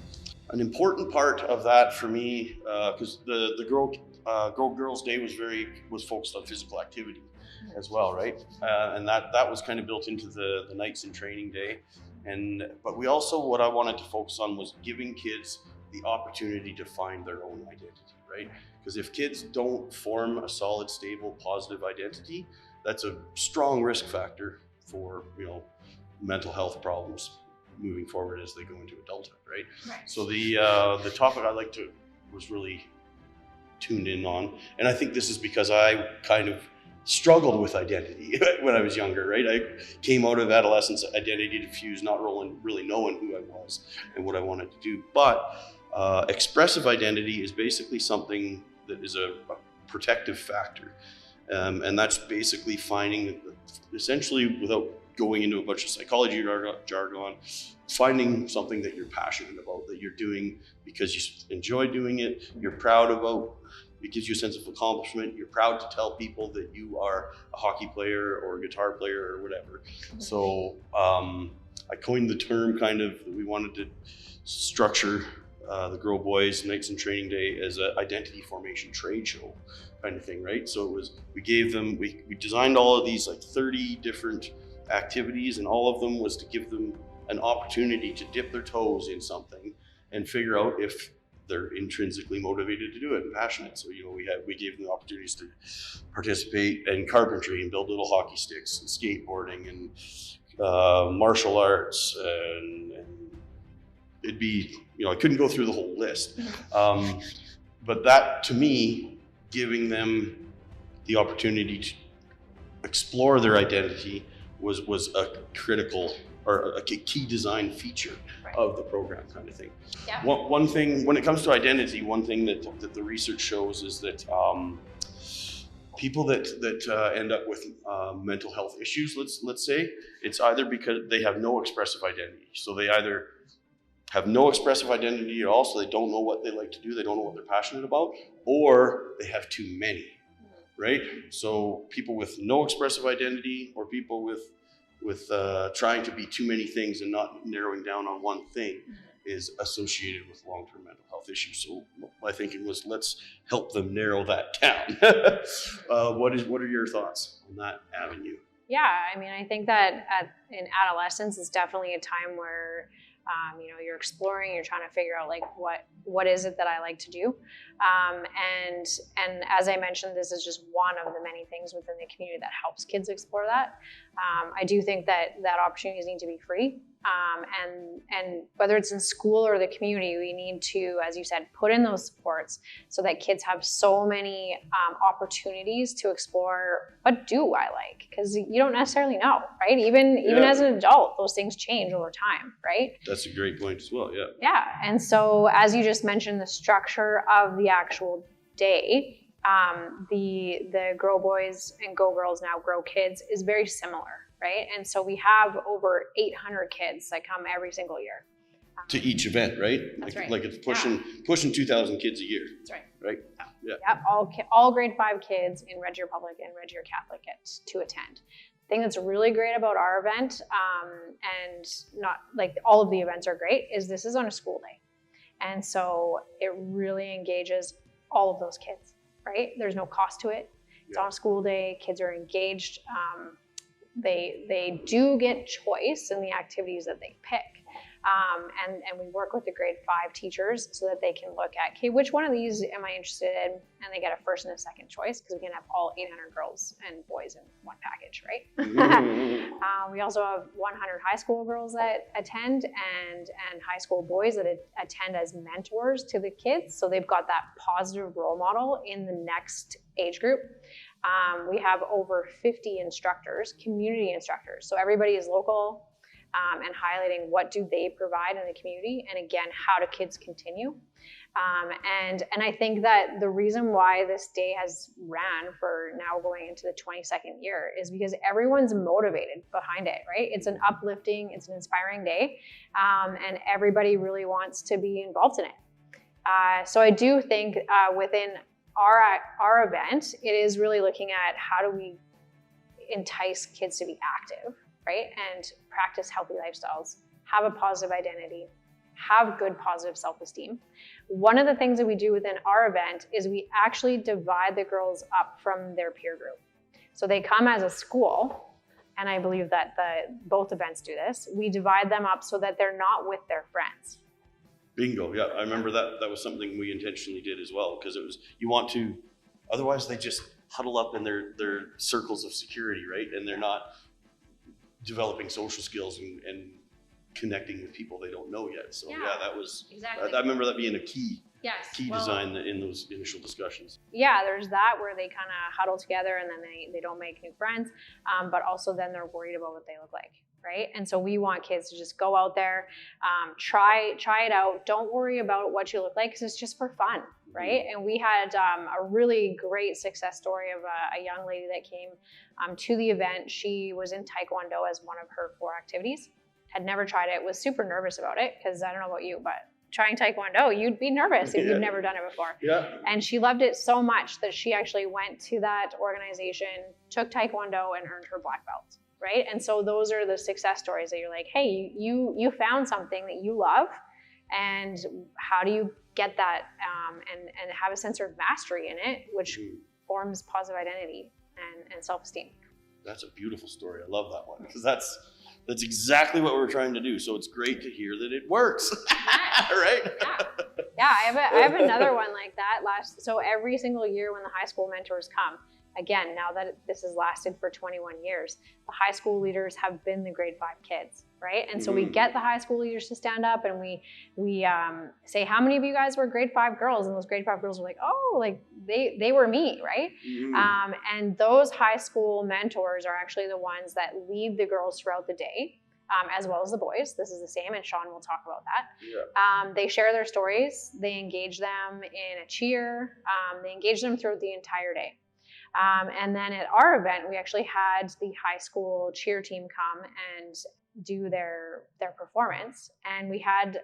An important part of that for me, because the Grow Girls Day was focused on physical activity as well, right? And that was kind of built into the Nights in Training Day. But we also, what I wanted to focus on was giving kids the opportunity to find their own identity, right? Because if kids don't form a solid, stable, positive identity, that's a strong risk factor for, mental health problems moving forward as they go into adulthood, right? So the topic I was really tuned in on, and I think this is because I kind of struggled with identity when I was younger, right? I came out of adolescence identity diffused, not really knowing who I was and what I wanted to do. But expressive identity is basically something that is a protective factor. And that's basically finding, essentially, without going into a bunch of psychology jargon, finding something that you're passionate about, that you're doing because you enjoy doing it, you're proud about. It gives you a sense of accomplishment. You're proud to tell people that you are a hockey player or a guitar player or whatever. So I coined the term kind of that we wanted to structure the Girl Boys Nights and Training Day as an identity formation trade show kind of thing, right? So it was, we designed all of these like 30 different activities, and all of them was to give them an opportunity to dip their toes in something and figure out if they're intrinsically motivated to do it and passionate. So, we gave them the opportunities to participate in carpentry and build little hockey sticks, and skateboarding and martial arts, and it'd be, I couldn't go through the whole list. But that, to me, giving them the opportunity to explore their identity was a critical or a key design feature of the program kind of thing. Yeah. One thing, when it comes to identity, one thing that the research shows is that people that end up with mental health issues, let's say, it's either because they have no expressive identity. So they either have no expressive identity at all, so they don't know what they like to do, they don't know what they're passionate about, or they have too many, right? So people with no expressive identity, or people with trying to be too many things and not narrowing down on one thing, is associated with long-term mental health issues. So my thinking was, let's help them narrow that down. What are your thoughts on that avenue? Yeah, I mean, I think that in adolescence is definitely a time where you're exploring, you're trying to figure out like what is it that I like to do, and as I mentioned, this is just one of the many things within the community that helps kids explore that. I do think that opportunities need to be free, and whether it's in school or the community, we need to, as you said, put in those supports so that kids have so many opportunities to explore what do I like, because you don't necessarily know, right? Even as an adult, those things change over time, right? That's a great point as well. Yeah. Yeah, and so as you just mentioned, the structure of the actual day, the Grow Boys and Go Girls Now Grow Kids is very similar, right? And so we have over 800 kids that come every single year. To each event, right? That's right. Like it's pushing 2,000 kids a year. That's right. Right? Yeah. Yep, all grade 5 kids in Red Deer Public and Red Deer Catholic get to attend. The thing that's really great about our event, and not like all of the events are great, is this is on a school day. And so it really engages all of those kids, right? There's no cost to it. It's on a school day, kids are engaged. They do get choice in the activities that they pick. And we work with the grade 5 teachers so that they can look at, okay, which one of these am I interested in? And they get a first and a second choice, because we can have all 800 girls and boys in one package, right? We also have 100 high school girls that attend, and high school boys that attend as mentors to the kids. So they've got that positive role model in the next age group. We have over 50 instructors, community instructors. So everybody is local, and highlighting what do they provide in the community, and again, how do kids continue. And I think that the reason why this day has ran for now going into the 22nd year is because everyone's motivated behind it, right? It's an uplifting, it's an inspiring day, and everybody really wants to be involved in it. So I do think within our event, it is really looking at how do we entice kids to be active, right? And practice healthy lifestyles, have a positive identity, have good positive self-esteem. One of the things that we do within our event is we actually divide the girls up from their peer group. So they come as a school, and I believe that both events do this. We divide them up so that they're not with their friends. Bingo, yeah, I remember that. That was something we intentionally did as well, because it was, you want to, otherwise they just huddle up in their circles of security, right? And they're not developing social skills and connecting with people they don't know yet. So yeah, that was, exactly. I remember that being a key Yes. key design in those initial discussions. Yeah, there's that where they kind of huddle together and then they don't make new friends, but also then they're worried about what they look like, right? And so we want kids to just go out there, try it out. Don't worry about what you look like because it's just for fun, right? And we had a really great success story of a young lady that came to the event. She was in Taekwondo as one of her 4 activities, had never tried it, was super nervous about it because I don't know about you, but trying Taekwondo, you'd be nervous if you've never done it before. Yeah. And she loved it so much that she actually went to that organization, took Taekwondo and earned her black belt, right? And so those are the success stories that you're like, hey, you found something that you love, and how do you get that and have a sense of mastery in it, which forms positive identity and self-esteem. That's a beautiful story. I love that one because that's exactly what we're trying to do. So it's great to hear that it works, right? Yeah. I have another one like that. So every single year when the high school mentors come, again, now that this has lasted for 21 years, the high school leaders have been the grade 5 kids, right? And so we get the high school leaders to stand up and we say, how many of you guys were grade 5 girls? And those grade 5 girls were like, oh, like they were me, right? And those high school mentors are actually the ones that lead the girls throughout the day, as well as the boys. This is the same, and Sean will talk about that. Yeah. They share their stories. They engage them in a cheer. They engage them throughout the entire day. And then at our event, we actually had the high school cheer team come and do their performance. And we had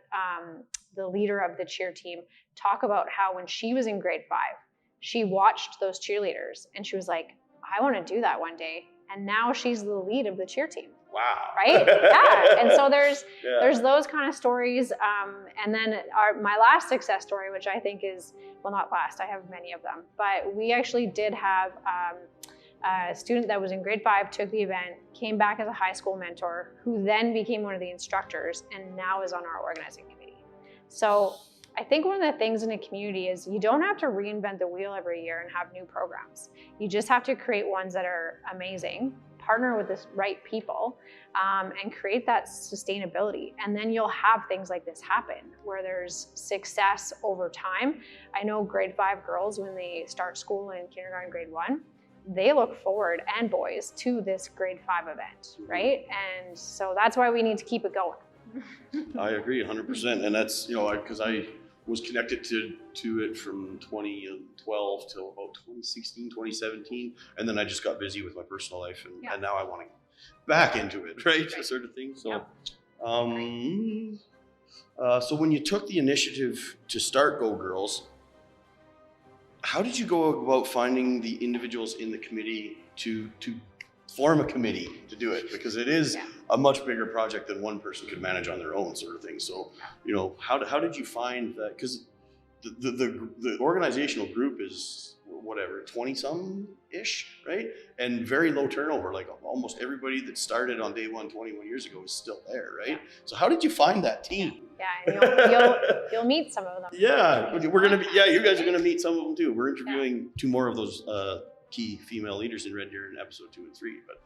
the leader of the cheer team talk about how when she was in grade 5, she watched those cheerleaders and she was like, I want to do that one day. And now she's the lead of the cheer team. Wow. Right? Yeah. And so there's those kind of stories. And then my last success story, which I think is, well, not last, I have many of them, but we actually did have a student that was in grade 5, took the event, came back as a high school mentor, who then became one of the instructors and now is on our organizing committee. So I think one of the things in a community is you don't have to reinvent the wheel every year and have new programs. You just have to create ones that are amazing, partner with the right people, and create that sustainability. And then you'll have things like this happen where there's success over time. I know grade 5 girls, when they start school in kindergarten, grade 1, they look forward, and boys, to this grade 5 event, right? And so that's why we need to keep it going. I agree 100%. And that's, because I was connected to it from 2012 till about 2016, 2017. And then I just got busy with my personal life and now I want to get back into it, right? Sort of thing. So, so when you took the initiative to start Go Girls, how did you go about finding the individuals in the committee to form a committee to do it? Because it is a much bigger project than one person could manage on their own, sort of thing. So, how did you find that? Because the organizational group is whatever 20-some-ish, right? And very low turnover. Like almost everybody that started on day 1 21 years ago is still there, right? So how did you find that team? Yeah, and you'll meet some of them. Yeah, you guys are gonna meet some of them too. We're interviewing 2 more of those key female leaders in Red Deer in episode 2 and 3. But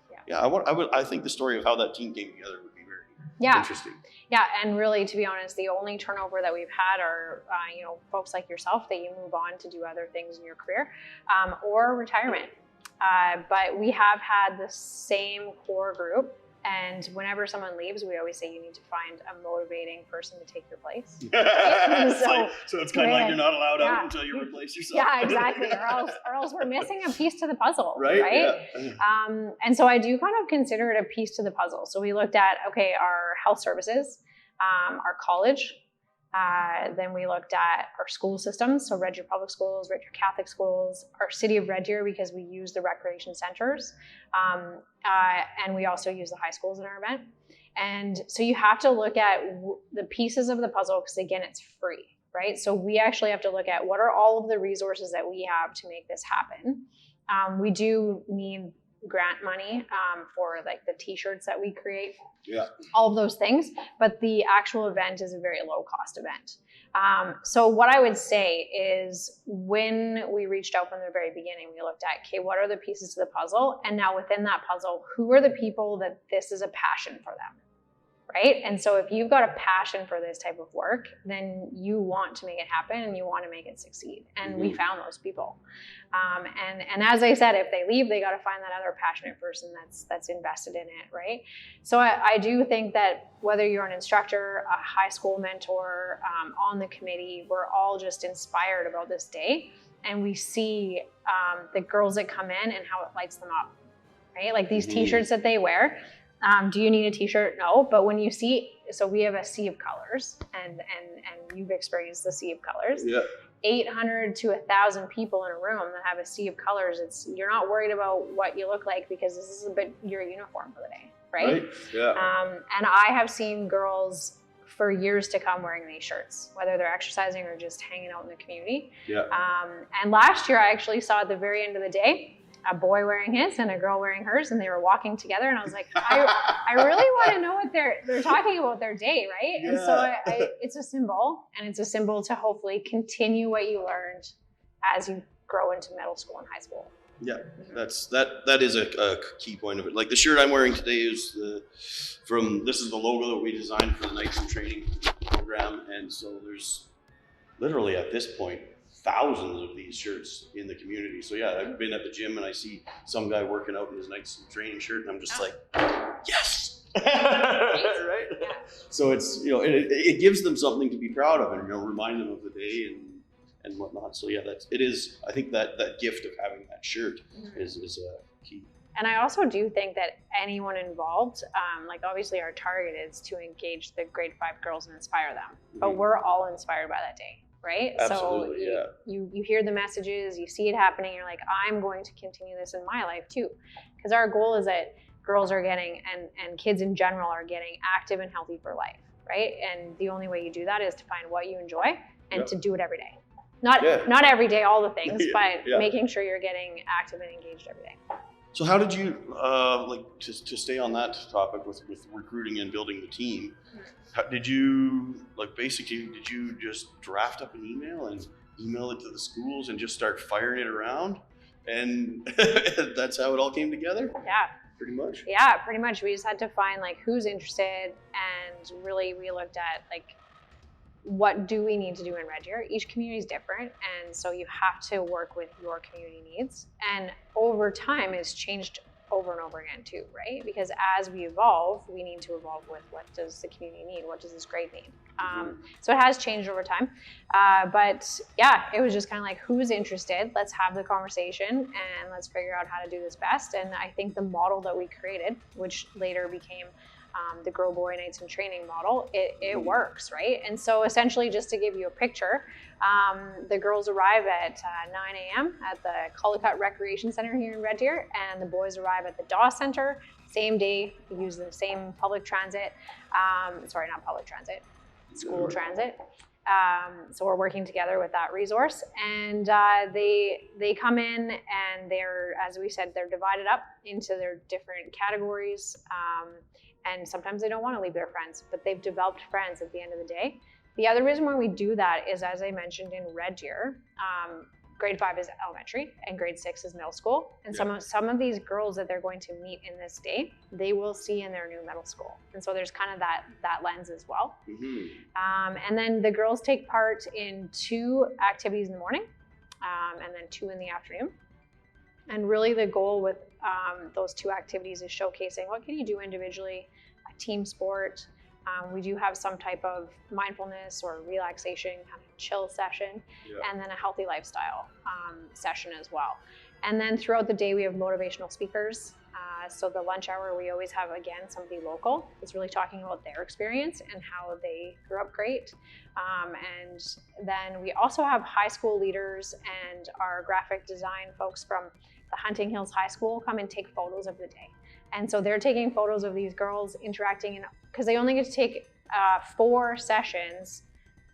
I think the story of how that team came together would be very interesting. Yeah, and really, to be honest, the only turnover that we've had are folks like yourself that you move on to do other things in your career, or retirement. But we have had the same core group. And whenever someone leaves, we always say you need to find a motivating person to take your place. So it's kind of like you're not allowed out until you replace yourself. Yeah, exactly. Or else we're missing a piece to the puzzle, right? Yeah. And so I do kind of consider it a piece to the puzzle. So we looked at, our health services, our college, then we looked at our school systems, so Red Deer Public Schools, Red Deer Catholic Schools, our city of Red Deer because we use the recreation centers, and we also use the high schools in our event. And so you have to look at the pieces of the puzzle because, again, it's free, right? So we actually have to look at what are all of the resources that we have to make this happen. We do need grant money for like the t-shirts that we create, all of those things, but the actual event is a very low cost event. So what I would say is when we reached out from the very beginning, we looked at, okay, what are the pieces to the puzzle? And now within that puzzle, who are the people that this is a passion for them, right? And so if you've got a passion for this type of work, then you want to make it happen and you want to make it succeed. And we found those people. And as I said, if they leave, they got to find that other passionate person that's invested in it, right? So I do think that whether you're an instructor, a high school mentor, on the committee, we're all just inspired about this day. And we see the girls that come in and how it lights them up, right? Like these t-shirts that they wear. Do you need a t-shirt? No, but when you see, so we have a sea of colors, and you've experienced the sea of colors. Yeah. 800 to 1,000 people in a room that have a sea of colors. You're not worried about what you look like because this is a bit your uniform for the day, right? Yeah. And I have seen girls for years to come wearing these shirts, whether they're exercising or just hanging out in the community. Yeah. And last year I actually saw at the very end of the day a boy wearing his and a girl wearing hers, and they were walking together, and I was like, I really want to know what they're talking about their day, right? Yeah. And so it's a symbol, and it's a symbol to hopefully continue what you learned as you grow into middle school and high school. Yeah, that is a key point of it. Like the shirt I'm wearing today is this is the logo that we designed for the Nights in Training program, and so there's literally at this point thousands of these shirts in the community. So yeah, I've been at the gym and I see some guy working out in his Nights in Training shirt, and I'm just like, yes, right? Yeah. So it's it gives them something to be proud of, and remind them of the day and whatnot. So yeah, it is. I think that gift of having that shirt is key. And I also do think that anyone involved, like obviously our target is to engage the grade 5 girls and inspire them, but we're all inspired by that day, right? Absolutely, so you hear the messages, you see it happening, you're like, I'm going to continue this in my life too, because our goal is that girls are getting and kids in general are getting active and healthy for life, right? And the only way you do that is to find what you enjoy and to do it every day. Not every day, all the things, but making sure you're getting active and engaged every day. So how did you, to stay on that topic with recruiting and building the team, did you just draft up an email and email it to the schools and just start firing it around? And that's how it all came together? Yeah. Pretty much? Yeah, pretty much. We just had to find who's interested, and really we looked at what do we need to do in Red Deer? Each community is different, and so you have to work with your community needs. And over time, it's changed over and over again too, right? Because as we evolve, we need to evolve with what does the community need? What does this grade need? So it has changed over time. But yeah, it was just kind of who's interested? Let's have the conversation and let's figure out how to do this best. And I think the model that we created, which later became the Grow Boy Nights in Training model, it works, right? And so essentially, just to give you a picture, the girls arrive at 9 a.m. at the Cullicut Recreation Center here in Red Deer, and the boys arrive at the Dawes Center, same day. We use the same public transit, sorry, not public transit, school transit. So we're working together with that resource, and they come in, and they're, as we said, they're divided up into their different categories. And sometimes they don't want to leave their friends, but they've developed friends at the end of the day. The other reason why we do that is, as I mentioned, in Red Deer, grade 5 is elementary and grade 6 is middle school. And some of these girls that they're going to meet in this day, they will see in their new middle school. And so there's kind of that lens as well. And then the girls take part in 2 activities in the morning, and then 2 in the afternoon. And really the goal with those 2 activities is showcasing what can you do individually, a team sport. We do have some type of mindfulness or relaxation kind of chill session, and then a healthy lifestyle session as well. And then throughout the day, we have motivational speakers. So the lunch hour, we always have, again, somebody local that's really talking about their experience and how they grew up great. And then we also have high school leaders and our graphic design folks from the Hunting Hills High School come and take photos of the day. And so they're taking photos of these girls interacting, because they only get to take 4 sessions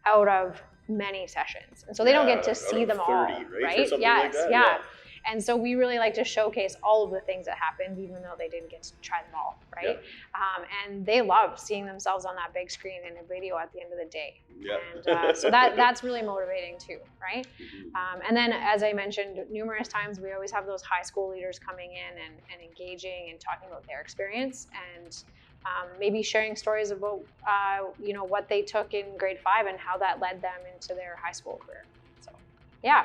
out of many sessions. And so they don't get to see them 30, all, right? Yes, like yeah. And so we really like to showcase all of the things that happened, even though they didn't get to try them all, right? And they love seeing themselves on that big screen in a video at the end of the day. And so that's really motivating too, right? And then, as I mentioned numerous times, we always have those high school leaders coming in and engaging and talking about their experience. And maybe sharing stories about, what they took in grade 5 and how that led them into their high school career. So, yeah.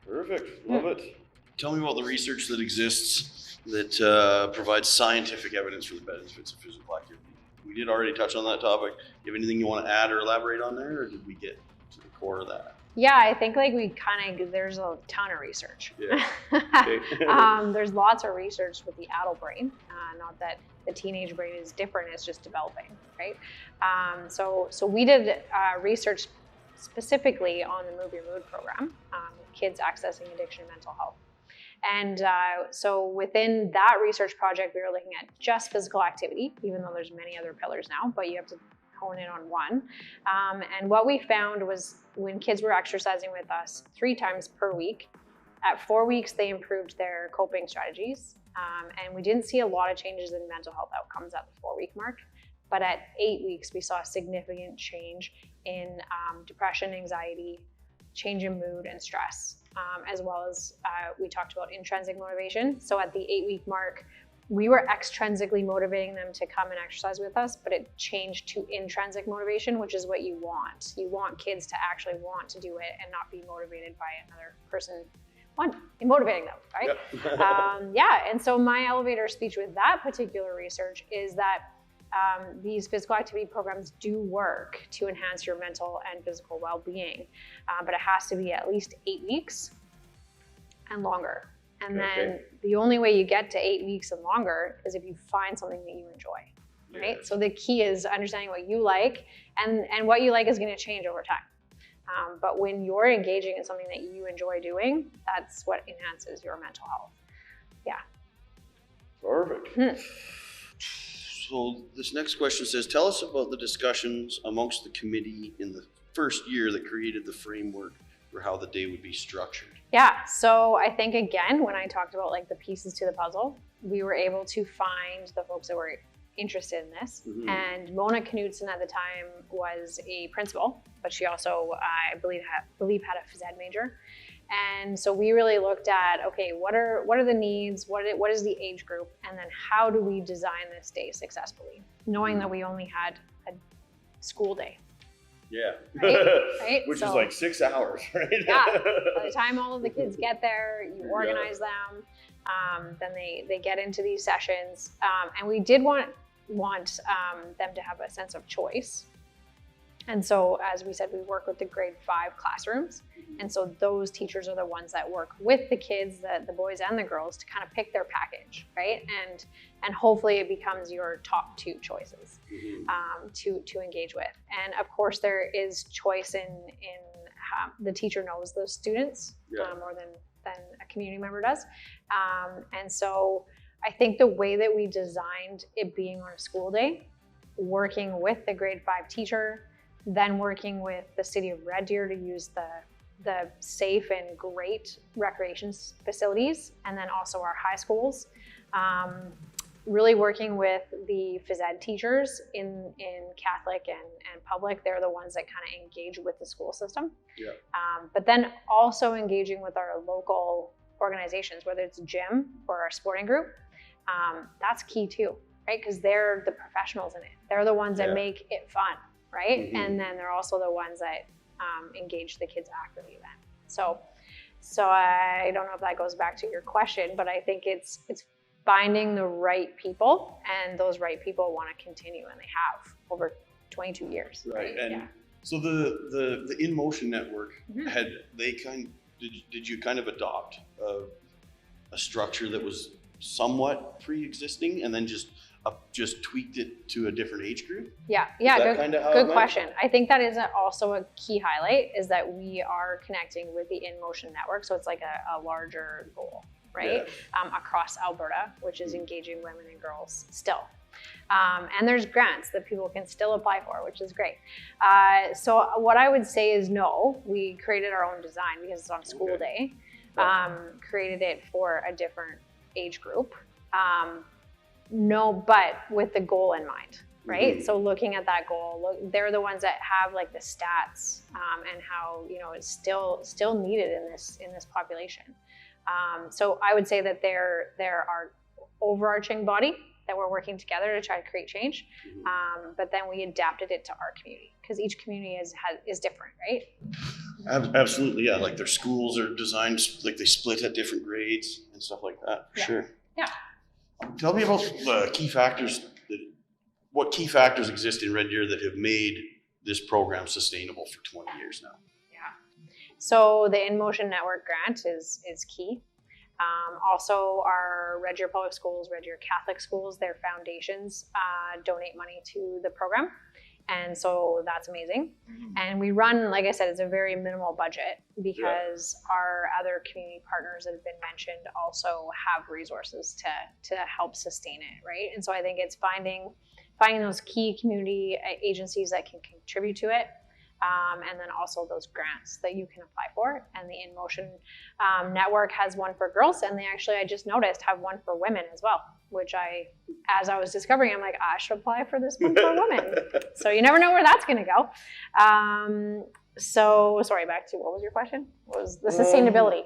Perfect. Love it. Tell me about the research that exists that provides scientific evidence for the benefits of physical activity. We did already touch on that topic. Do you have anything you want to add or elaborate on there, or did we get to the core of that? Yeah, I think there's a ton of research. Yeah. Okay. There's lots of research with the adult brain. Not that the teenage brain is different, it's just developing, right? So we did research specifically on the Move Your Mood program, kids accessing addiction and mental health. And so within that research project, we were looking at just physical activity, even though there's many other pillars now, but you have to hone in on one. And what we found was when kids were exercising with us 3 times per week, at 4 weeks, they improved their coping strategies. And we didn't see a lot of changes in mental health outcomes at the 4-week mark. But at 8 weeks, we saw a significant change in depression, anxiety, change in mood and stress, as well as we talked about intrinsic motivation. So at the 8-week mark, we were extrinsically motivating them to come and exercise with us, but it changed to intrinsic motivation, which is what you want. You want kids to actually want to do it and not be motivated by another person motivating them, right? Yep. And so my elevator speech with that particular research is that these physical activity programs do work to enhance your mental and physical well-being, but it has to be at least 8 weeks and longer. And then the only way you get to 8 weeks and longer is if you find something that you enjoy, right? Yes. So the key is understanding what you like, and what you like is going to change over time. But when you're engaging in something that you enjoy doing, that's what enhances your mental health. Yeah. Perfect. So this next question says, tell us about the discussions amongst the committee in the first year that created the framework for how the day would be structured. Yeah, so I think again, when I talked about like the pieces to the puzzle, we were able to find the folks that were interested in this. Mm-hmm. And Mona Knudsen at the time was a principal, but she also, I believe had a phys ed major. And so we really looked at, okay, what are the needs? What is the age group? And then how do we design this day successfully? Knowing that we only had a school day. Yeah. Right? Which So- is like 6 hours, right? Yeah. By the time all of the kids get there, you organize them, then they get into these sessions. And we did want them to have a sense of choice. And so, as we said, we work with the grade 5 classrooms. And so those teachers are the ones that work with the kids, the boys and the girls, to kind of pick their package, right? And hopefully it becomes your top 2 choices to engage with. And of course, there is choice in the teacher knows those students more than a community member does. And so I think the way that we designed it being on a school day, working with the grade 5 teacher, then working with the city of Red Deer to use the safe and great recreation facilities, and then also our high schools. Really working with the phys ed teachers in Catholic and public. They're the ones that kind of engage with the school system. Yeah. But then also engaging with our local organizations, whether it's gym or our sporting group. That's key too, right? Because they're the professionals in it. They're the ones that make it fun, right? Mm-hmm. And then they're also the ones that engage the kids actively then. So I don't know if that goes back to your question, but I think it's finding the right people, and those right people want to continue, and they have over 22 years. Right. And yeah. so the In Motion network did you kind of adopt a structure that was somewhat pre-existing and then just tweaked it to a different age group? Yeah, good question. I think that is also a key highlight, is that we are connecting with the In Motion network. So it's like a larger goal, right? Yeah. Across Alberta, which is engaging women and girls still. And there's grants that people can still apply for, which is great. So what I would say is no, we created our own design because it's on school day. Created it for a different age group. No, but with the goal in mind, right? Mm-hmm. So looking at that goal, they're the ones that have like the stats and how it's still needed in this population. So I would say that they're our overarching body that we're working together to try to create change. But then we adapted it to our community because each community is different, right? Absolutely, yeah. Like their schools are designed like they split at different grades and stuff like that. For sure. Yeah. Tell me about the key factors. What key factors exist in Red Deer that have made this program sustainable for 20 years now? Yeah. So the In Motion Network grant is key. Also, our Red Deer Public Schools, Red Deer Catholic Schools, their foundations donate money to the program. And so that's amazing. And we run, like I said, it's a very minimal budget because our other community partners that have been mentioned also have resources to help sustain it, right? And so I think it's finding those key community agencies that can contribute to it. And then also those grants that you can apply for. And the In Motion Network has one for girls, and they actually, I just noticed, have one for women as well, which as I was discovering, I'm like, I should apply for this one for women. So you never know where that's going to go. So sorry, back to what was your question? What was the sustainability?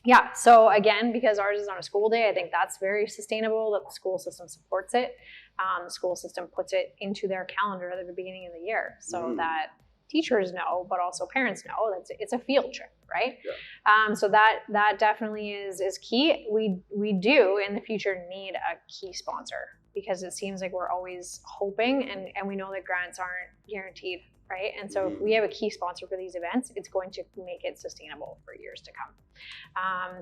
Yeah. So again, because ours is on a school day, I think that's very sustainable that the school system supports it. The school system puts it into their calendar at the beginning of the year so that teachers know, but also parents know that it's a field trip, right? So that definitely is key. We do in the future need a key sponsor because it seems like we're always hoping and we know that grants aren't guaranteed, right? And so if we have a key sponsor for these events, it's going to make it sustainable for years to come.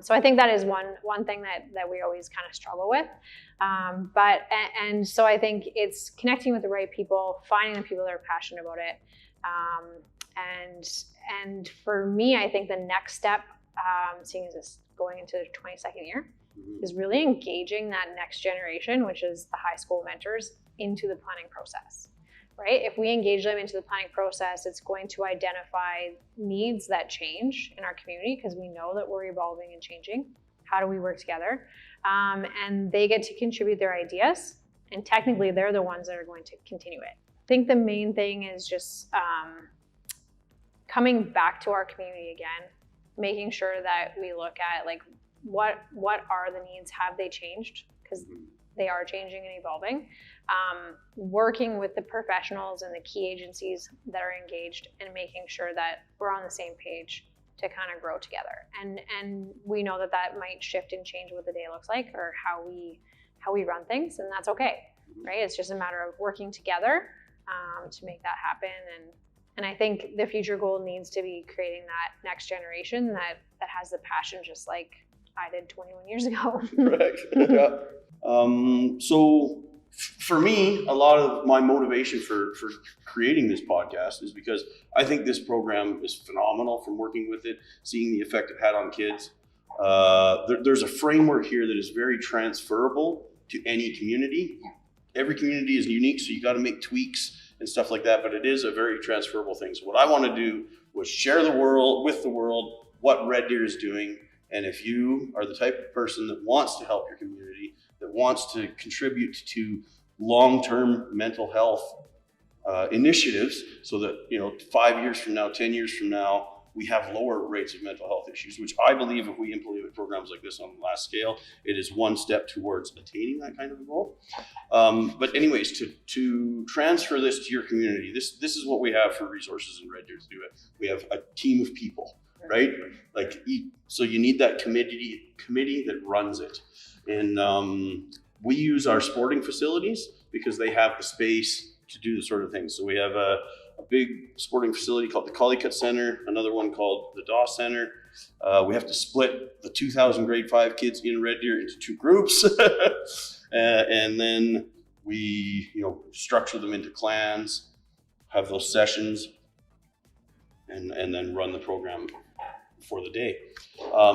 So I think that is one thing that we always kind of struggle with. And so I think it's connecting with the right people, finding the people that are passionate about it. And for me, I think the next step, seeing as it's going into the 22nd year, is really engaging that next generation, which is the high school mentors, into the planning process. Right? If we engage them into the planning process, it's going to identify needs that change in our community because we know that we're evolving and changing. How do we work together? And they get to contribute their ideas, and technically they're the ones that are going to continue it. I think the main thing is just coming back to our community again, making sure that we look at like what are the needs? Have they changed? Because they are changing and evolving. Working with the professionals and the key agencies that are engaged and making sure that we're on the same page to kind of grow together. And we know that might shift and change what the day looks like or how we run things, and that's okay, right? It's just a matter of working together to make that happen. And I think the future goal needs to be creating that next generation that has the passion just like I did 21 years ago. Correct. Yeah. So for me, a lot of my motivation for creating this podcast is because I think this program is phenomenal from working with it, seeing the effect it had on kids. There's a framework here that is very transferable to any community. Every community is unique, so you got to make tweaks and stuff like that, but it is a very transferable thing. So what I want to do was share with the world what Red Deer is doing. And if you are the type of person that wants to help your community, that wants to contribute to long-term mental health initiatives so that 5 years from now, 10 years from now, we have lower rates of mental health issues, which I believe if we implement programs like this on a large scale, it is one step towards attaining that kind of a goal. But anyways, to transfer this to your community, this is what we have for resources in Red Deer to do it. We have a team of people, right? So you need that committee that runs it. And we use our sporting facilities because they have the space to do the sort of things. So we have a big sporting facility called the Collicutt Center, another one called the Daw Center. We have to split the 2,000 grade 5 kids in Red Deer into 2 groups. And then we, structure them into clans, have those sessions, and then run the program for the day.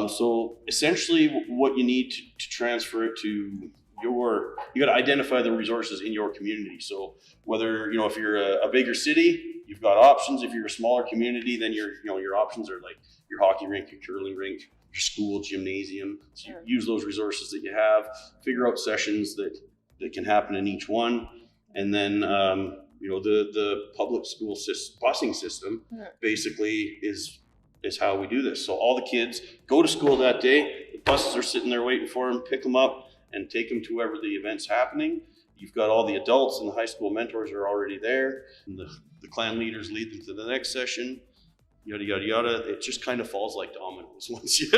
So essentially what you need to transfer it to you got to identify the resources in your community. So whether, if you're a bigger city, you've got options. If you're a smaller community, then your options are like your hockey rink, your curling rink, your school gymnasium. So you use those resources that you have, figure out sessions that can happen in each one. And then, the public school busing system basically is how we do this. So all the kids go to school that day, the buses are sitting there waiting for them, pick them up, and take them to wherever the event's happening. You've got all the adults and the high school mentors are already there, and the clan leaders lead them to the next session. Yada yada yada. It just kind of falls like dominoes once you,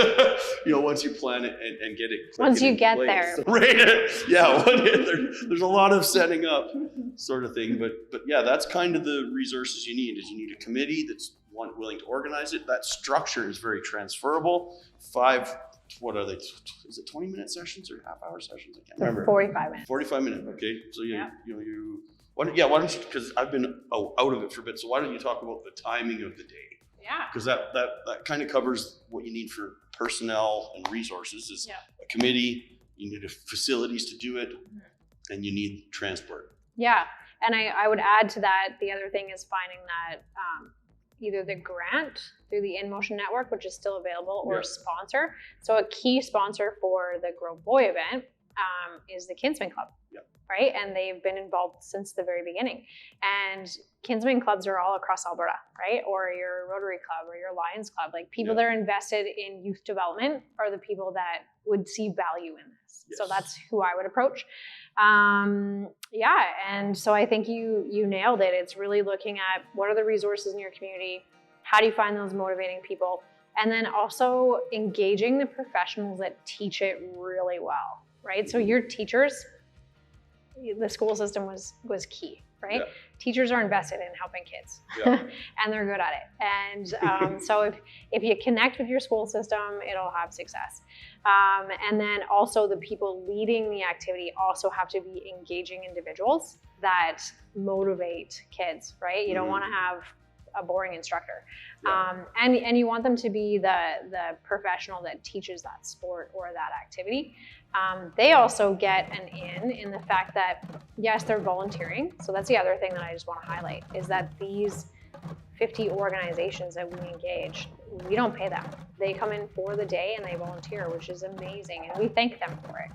once you plan it and get it. Once you get there, right? Yeah, there's a lot of setting up, sort of thing. But yeah, that's kind of the resources you need. Is you need a committee that's willing to organize it. That structure is very transferable. What are they? Is it 20-minute sessions or half-hour sessions? I can't remember. 45 minutes. 45 minutes. Okay, so why don't you? Because I've been out of it for a bit. So why don't you talk about the timing of the day? Yeah. Because that kind of covers what you need for personnel and resources. Is a committee. You need facilities to do it, and you need transport. Yeah, and I would add to that. The other thing is finding that. Either the grant through the InMotion Network, which is still available, or sponsor. So a key sponsor for the Grow Boy event is the Kinsman Club, right? And they've been involved since the very beginning. And Kinsman Clubs are all across Alberta, right? Or your Rotary Club or your Lions Club. Like people that are invested in youth development are the people that would see value in this. Yes. So that's who I would approach. And so I think you nailed it. It's really looking at what are the resources in your community, how do you find those motivating people, and then also engaging the professionals that teach it really well, right? So your teachers, the school system was key, right? Yeah. Teachers are invested in helping kids and they're good at it. And so if you connect with your school system, it'll have success. And then also the people leading the activity also have to be engaging individuals that motivate kids, right? You don't want to have a boring instructor. And you want them to be the professional that teaches that sport or that activity. They also get an in the fact that, yes, they're volunteering. So that's the other thing that I just want to highlight is that these 50 organizations that we engage, we don't pay them. They come in for the day and they volunteer, which is amazing, and we thank them for it.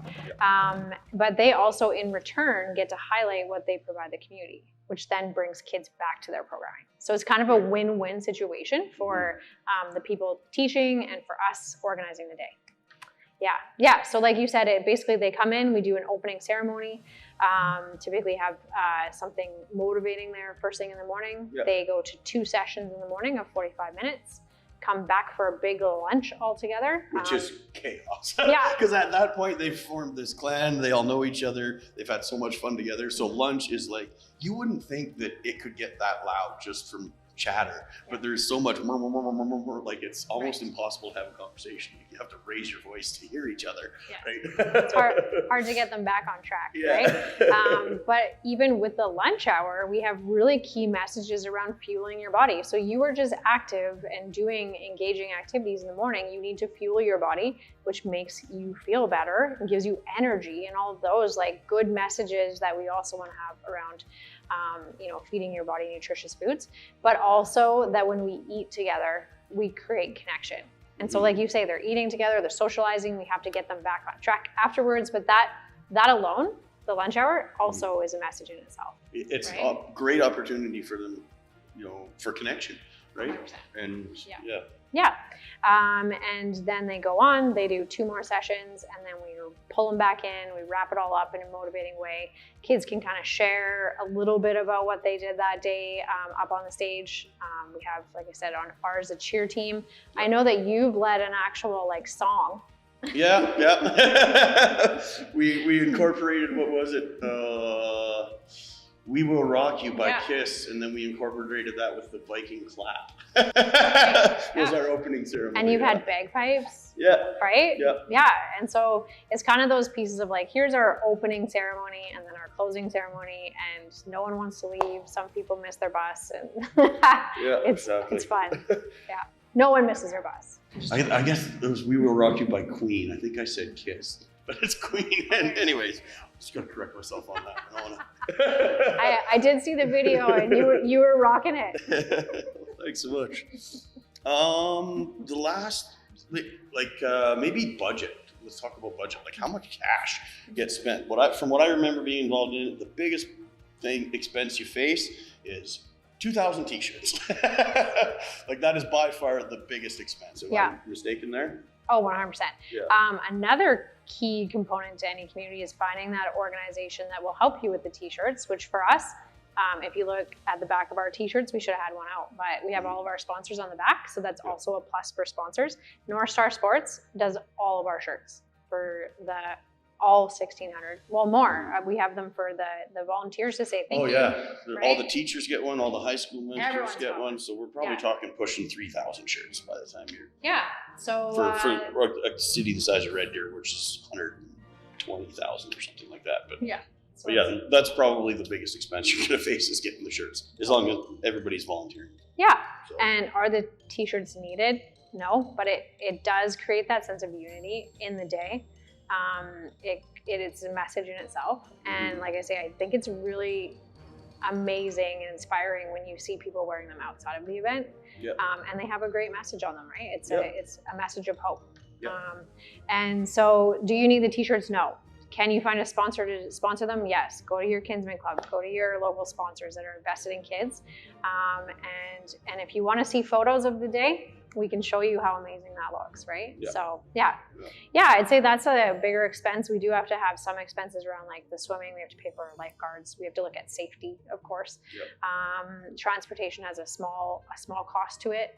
But they also, in return, get to highlight what they provide the community, which then brings kids back to their programming. So it's kind of a win-win situation for the people teaching and for us organizing the day. Yeah. So like you said, basically they come in, we do an opening ceremony, typically have something motivating there first thing in the morning. They go to 2 sessions in the morning of 45 minutes, come back for a big lunch all together. Which is chaos. Because at that point they've formed this clan, they all know each other, they've had so much fun together. So lunch is like, you wouldn't think that it could get that loud just from chatter, but there's so much murmur, like it's almost impossible to have a conversation. You have to raise your voice to hear each other. Right? It's hard to get them back on track, right? But even with the lunch hour, we have really key messages around fueling your body. So you are just active and doing engaging activities in the morning. You need to fuel your body, which makes you feel better and gives you energy, and all of those like good messages that we also want to have around feeding your body nutritious foods, but also that when we eat together, we create connection. And so like you say, they're eating together, they're socializing, we have to get them back on track afterwards. But that alone, the lunch hour, also is a message in itself. It's a great opportunity for them, for connection, right? 100%. And and then they go on, they do 2 more sessions, and then we pull them back in, we wrap it all up in a motivating way. Kids can kind of share a little bit about what they did that day up on the stage. We have, like I said, on ours, a cheer team. I know that you've led an actual song. Yeah. We incorporated, what was it? We Will Rock You by Kiss, and then we incorporated that with the Viking clap. Was our opening ceremony. And you've had bagpipes. Right? Yeah. And so it's kind of those pieces of here's our opening ceremony and then our closing ceremony, and no one wants to leave. Some people miss their bus, and it's fun. No one misses their bus. I guess it was We Will Rock You by Queen. I think I said Kiss, but it's Queen. And anyways, just gotta correct myself on that. I did see the video, and you were rocking it. Thanks so much. The last, maybe budget. Let's talk about budget. How much cash gets spent? From what I remember being involved in it, the biggest expense you face is 2,000 t-shirts. That is by far the biggest expense. Am I mistaken there? Oh, 100%. Another key component to any community is finding that organization that will help you with the t-shirts, which for us, if you look at the back of our t-shirts, we should have had one out, but we have all of our sponsors on the back. So that's also a plus for sponsors. North Star Sports does all of our shirts for all 1,600. Well, more. We have them for the volunteers to say thank you. Oh yeah, right? All the teachers get one, all the high school mentors Everyone's get got one. So we're probably talking pushing 3,000 shirts by the time you're. Yeah. So For a city the size of Red Deer, which is 120,000 or something like that. But yeah. So yeah, that's probably the biggest expense you're gonna face is getting the shirts, as long as everybody's volunteering. Yeah. So. And are the t-shirts needed? No, but it does create that sense of unity in the day. It's a message in itself, and like I say, I think it's really amazing and inspiring when you see people wearing them outside of the event. Yep. And they have a great message on them, right? It's a message of hope. Yep. And so, do you need the t-shirts? No. Can you find a sponsor to sponsor them? Yes. Go to your Kinsman Club. Go to your local sponsors that are invested in kids. And if you want to see photos of the day, we can show you how amazing that looks, right? Yeah. So yeah, I'd say that's a bigger expense. We do have to have some expenses around like the swimming. We have to pay for our lifeguards. We have to look at safety, of course. Yep. Transportation has a small cost to it.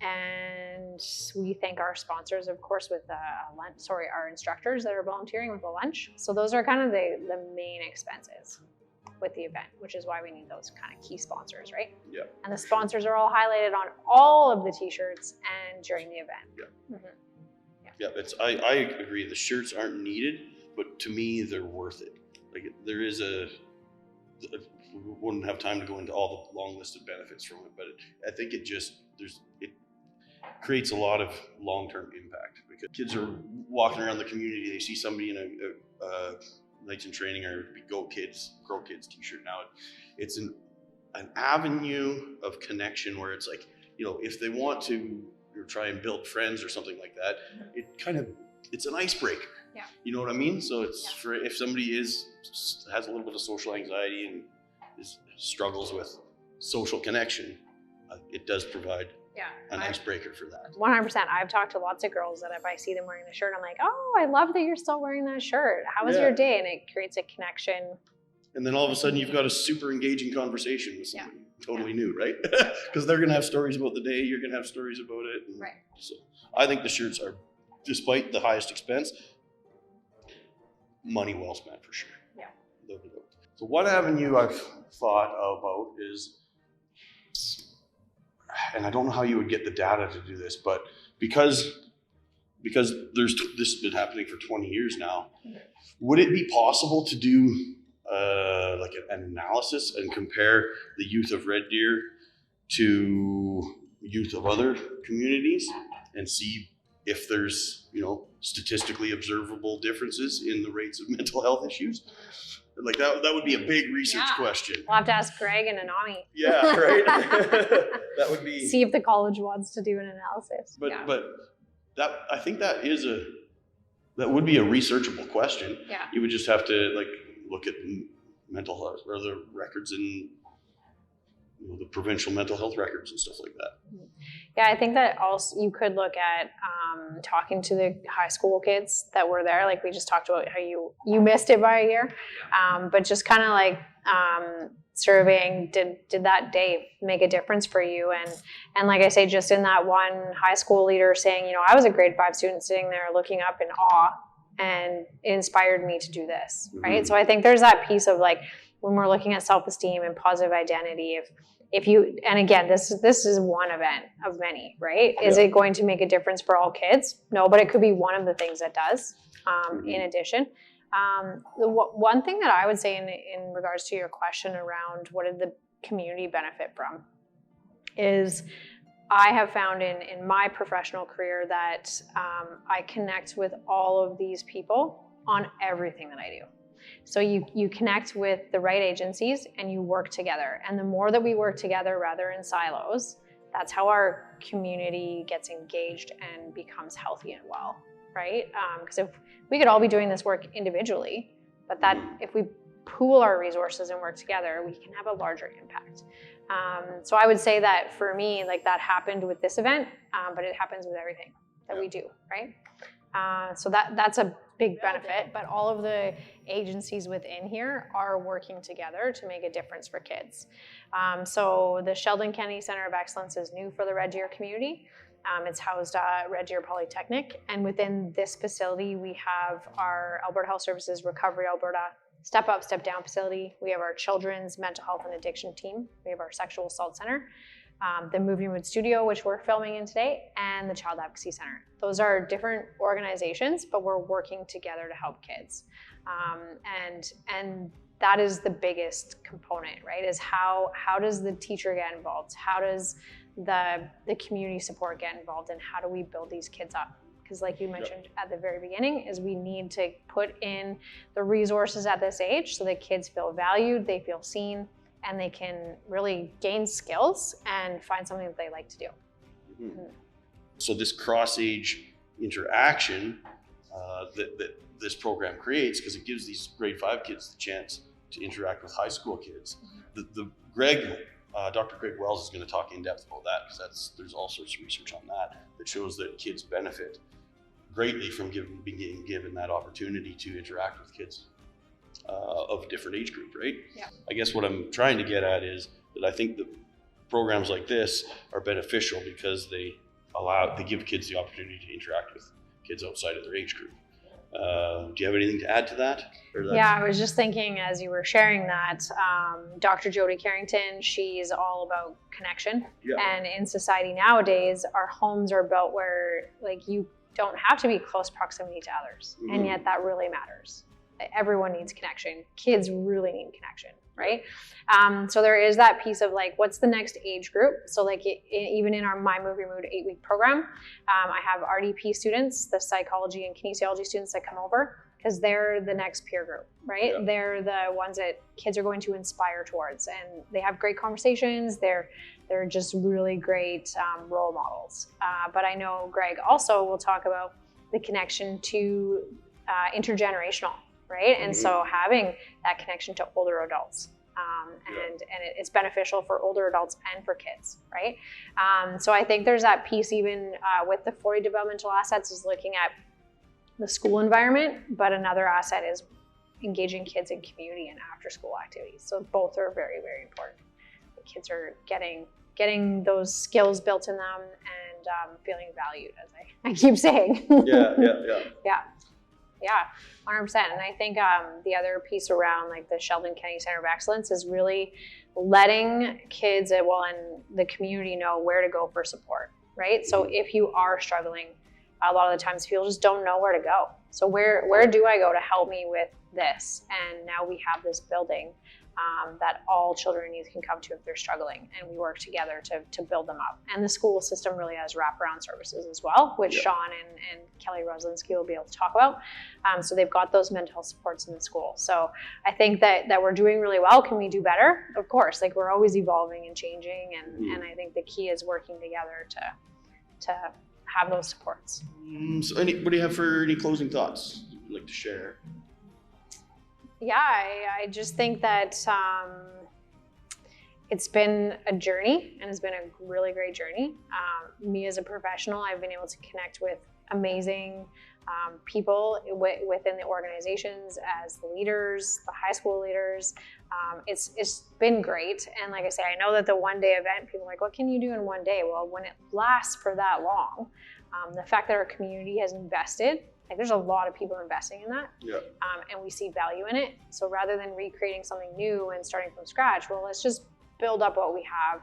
And we thank our sponsors, of course, with our instructors that are volunteering with the lunch. So those are kind of the main expenses with the event, which is why we need those kind of key sponsors, right? Yeah. And the sponsors are all highlighted on all of the t-shirts and during the event. Yeah. Mm-hmm. Yeah. I agree. The shirts aren't needed, but to me, they're worth it. Like there is we wouldn't have time to go into all the long list of benefits from it, but I think it creates a lot of long-term impact because kids are walking around the community. They see somebody in a Knights in Training or Grow Kids t-shirt. Now it's an avenue of connection where it's like, if they want to try and build friends or something like that, it's an icebreaker. Yeah. You know what I mean? So it's for if somebody has a little bit of social anxiety and struggles with social connection, it does provide an icebreaker for that. 100%. I've talked to lots of girls that if I see them wearing the shirt, I'm like, oh, I love that you're still wearing that shirt. How was your day? And it creates a connection. And then all of a sudden you've got a super engaging conversation with somebody totally new, right? Because they're going to have stories about the day. You're going to have stories about it. Right. So I think the shirts are, despite the highest expense, money well spent for sure. Yeah. So one avenue I've thought about is, and I don't know how you would get the data to do this, but because this has been happening for 20 years now, would it be possible to do like an analysis and compare the youth of Red Deer to youth of other communities and see if there's, statistically observable differences in the rates of mental health issues? Like that would be a big research question. We'll have to ask Greg and Anami. Yeah, right. That would be. See if the college wants to do an analysis. But I think that would be a researchable question. Yeah. You would just have to look at mental health or the records in the provincial mental health records and stuff like that. Yeah, I think that also you could look at talking to the high school kids that were there. Like we just talked about how you missed it by a year, but just kind of surveying, did that day make a difference for you? And like I say, just in that one high school leader saying, I was a grade 5 student sitting there looking up in awe, and it inspired me to do this, right? So I think there's that piece of when we're looking at self-esteem and positive identity, if you, and again, this is one event of many, right? Is it going to make a difference for all kids? No, but it could be one of the things that does, in addition. The one thing that I would say in regards to your question around what did the community benefit from is I have found in my professional career that I connect with all of these people on everything that I do. So you connect with the right agencies and you work together. And the more that we work together rather in silos, that's how our community gets engaged and becomes healthy and well, right? Because if we could all be doing this work individually, but if we pool our resources and work together, we can have a larger impact. So I would say that for me, that happened with this event, but it happens with everything that we do, right? So that's a big benefit, but all of the agencies within here are working together to make a difference for kids. So the Sheldon Kennedy Center of Excellence is new for the Red Deer community. It's housed at Red Deer Polytechnic, and within this facility we have our Alberta Health Services Recovery Alberta Step Up, Step Down facility. We have our children's mental health and addiction team. We have our sexual assault center, the Moving Mood Studio, which we're filming in today, and the Child Advocacy Center. Those are different organizations, but we're working together to help kids. And that is the biggest component, right? Is how does the teacher get involved? How does the community support get involved, and how do we build these kids up? Because like you mentioned at the very beginning, is we need to put in the resources at this age so that kids feel valued, they feel seen, and they can really gain skills and find something that they like to do. Mm-hmm. So this cross-age interaction that this program creates, because it gives these grade 5 kids the chance to interact with high school kids. Dr. Greg Wells is going to talk in depth about that, because there's all sorts of research on that shows that kids benefit greatly from being given that opportunity to interact with kids of a different age group, right? Yeah. I guess what I'm trying to get at is that I think that programs like this are beneficial because they give kids the opportunity to interact with kids outside of their age group. Do you have anything to add to that? Yeah, I was just thinking as you were sharing that, Dr. Jody Carrington, she's all about connection. Yeah. And in society nowadays, our homes are built where like you don't have to be close proximity to others. Mm-hmm. And yet that really matters. Everyone needs connection. Kids really need connection, right? So there is that piece of like, what's the next age group? So like even in our My Movie Mood 8-week program, I have RDP students, the psychology and kinesiology students that come over, because they're the next peer group, right? Yeah. They're the ones that kids are going to inspire towards, and they have great conversations. They're just really great role models. But I know Greg also will talk about the connection to intergenerational, right? And so having that connection to older adults, and it's beneficial for older adults and for kids, right? So I think there's that piece even with the 40 developmental assets is looking at the school environment, but another asset is engaging kids in community and after school activities. So both are very, very important. The kids are getting those skills built in them and feeling valued, as I keep saying. Yeah, 100%. And I think the other piece around like the Sheldon Kennedy Center of Excellence is really letting kids and the community know where to go for support, right? So if you are struggling, a lot of the times people just don't know where to go. So where do I go to help me with this? And now we have this building that all children and youth can come to if they're struggling, and we work together to build them up. And the school system really has wraparound services as well, which Sean and Kelly Roslinski will be able to talk about. So they've got those mental health supports in the school. So I think that we're doing really well. Can we do better? Of course, like we're always evolving and changing, and I think the key is working together to have those supports. So what do you have for any closing thoughts you'd like to share? Yeah, I just think that it's been a journey, and it's been a really great journey. Me as a professional, I've been able to connect with amazing people within the organizations as the leaders, the high school leaders. It's been great. And like I say, I know that the one-day event, people are like, what can you do in one day? Well, when it lasts for that long, the fact that our community has invested, like there's a lot of people investing in that, and we see value in it. So rather than recreating something new and starting from scratch, well, let's just build up what we have,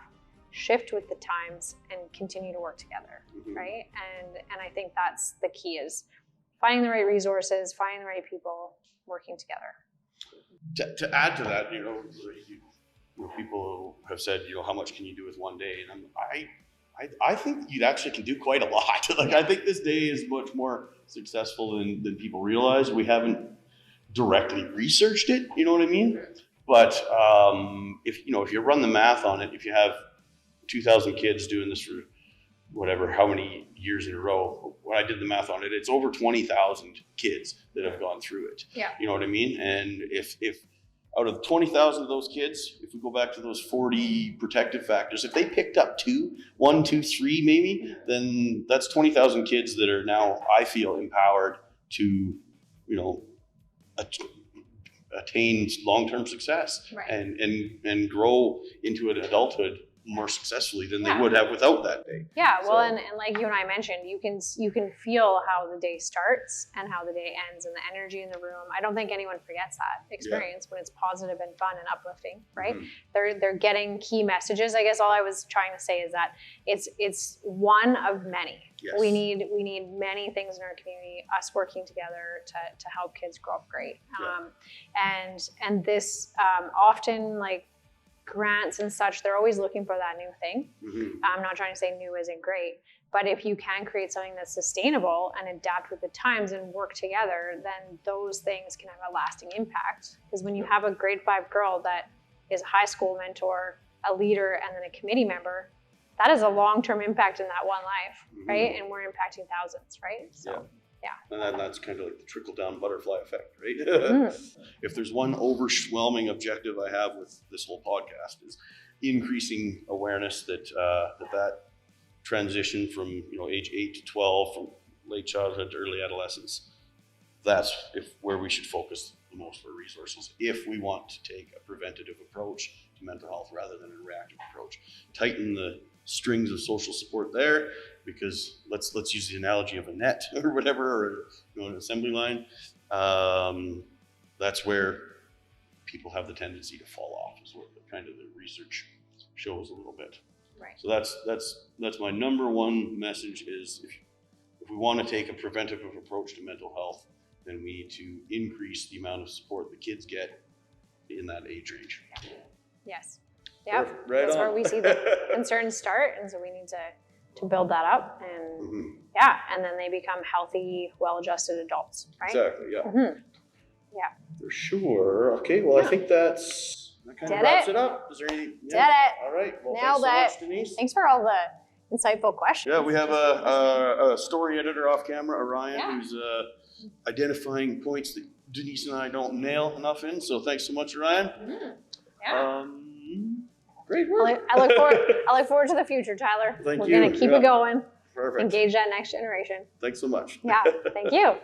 shift with the times, and continue to work together, right? And I think that's the key, is finding the right resources, finding the right people, working together. To add to that, people have said, how much can you do with one day? And I think you actually can do quite a lot. I think this day is much more successful than people realize. We haven't directly researched it, you know what I mean? But if you run the math on it, if you have 2,000 kids doing this for whatever, how many years in a row, when I did the math on it, it's over 20,000 kids that have gone through it. Yeah. You know what I mean? And if out of 20,000 of those kids, if we go back to those 40 protective factors, if they picked up 1, 2, 3 maybe, then that's 20,000 kids that are now, I feel, empowered to, attain long-term success and grow into an adulthood more successfully than they would have without that day. Yeah, well, and like you and I mentioned, you can feel how the day starts and how the day ends, and the energy in the room. I don't think anyone forgets that experience when it's positive and fun and uplifting, right? Mm-hmm. They're getting key messages. I guess all I was trying to say is that it's one of many. Yes. We need many things in our community, us working together to help kids grow up great. And this often, like, grants and such, they're always looking for that new thing. Mm-hmm. I'm not trying to say new isn't great, but if you can create something that's sustainable and adapt with the times and work together, then those things can have a lasting impact. Because when you have a grade 5 girl that is a high school mentor, a leader, and then a committee member, that is a long-term impact in that one life, right? And we're impacting thousands, right? So. Yeah. And then that's kind of like the trickle-down butterfly effect, right? If there's one overwhelming objective I have with this whole podcast is increasing awareness that that transition from age 8 to 12, from late childhood to early adolescence, that's where we should focus the most of our resources if we want to take a preventative approach to mental health rather than a reactive approach. Tighten the strings of social support there, because let's use the analogy of a net or whatever, or an assembly line. That's where people have the tendency to fall off, is what kind of the research shows a little bit. Right. So that's my number one message is if we want to take a preventative approach to mental health, then we need to increase the amount of support the kids get in that age range. Yes. Yeah, that's where we see the concerns start, and so we need to build that up, and and then they become healthy, well-adjusted adults, right? Exactly. Yeah. Mm-hmm. Yeah. For sure. Okay. Well, I think that kind of wraps it up. Is there any? Did it. All right. Well, nailed thanks it. So much, Denise. Thanks for all the insightful questions. Yeah, we have a story editor off camera, Orion, who's identifying points that Denise and I don't nail enough in. So thanks so much, Orion. Mm-hmm. Yeah. Great work. I look forward to the future, Tyler. Thank you. We're going to keep it going. Perfect. Engage that next generation. Thanks so much. Yeah, thank you.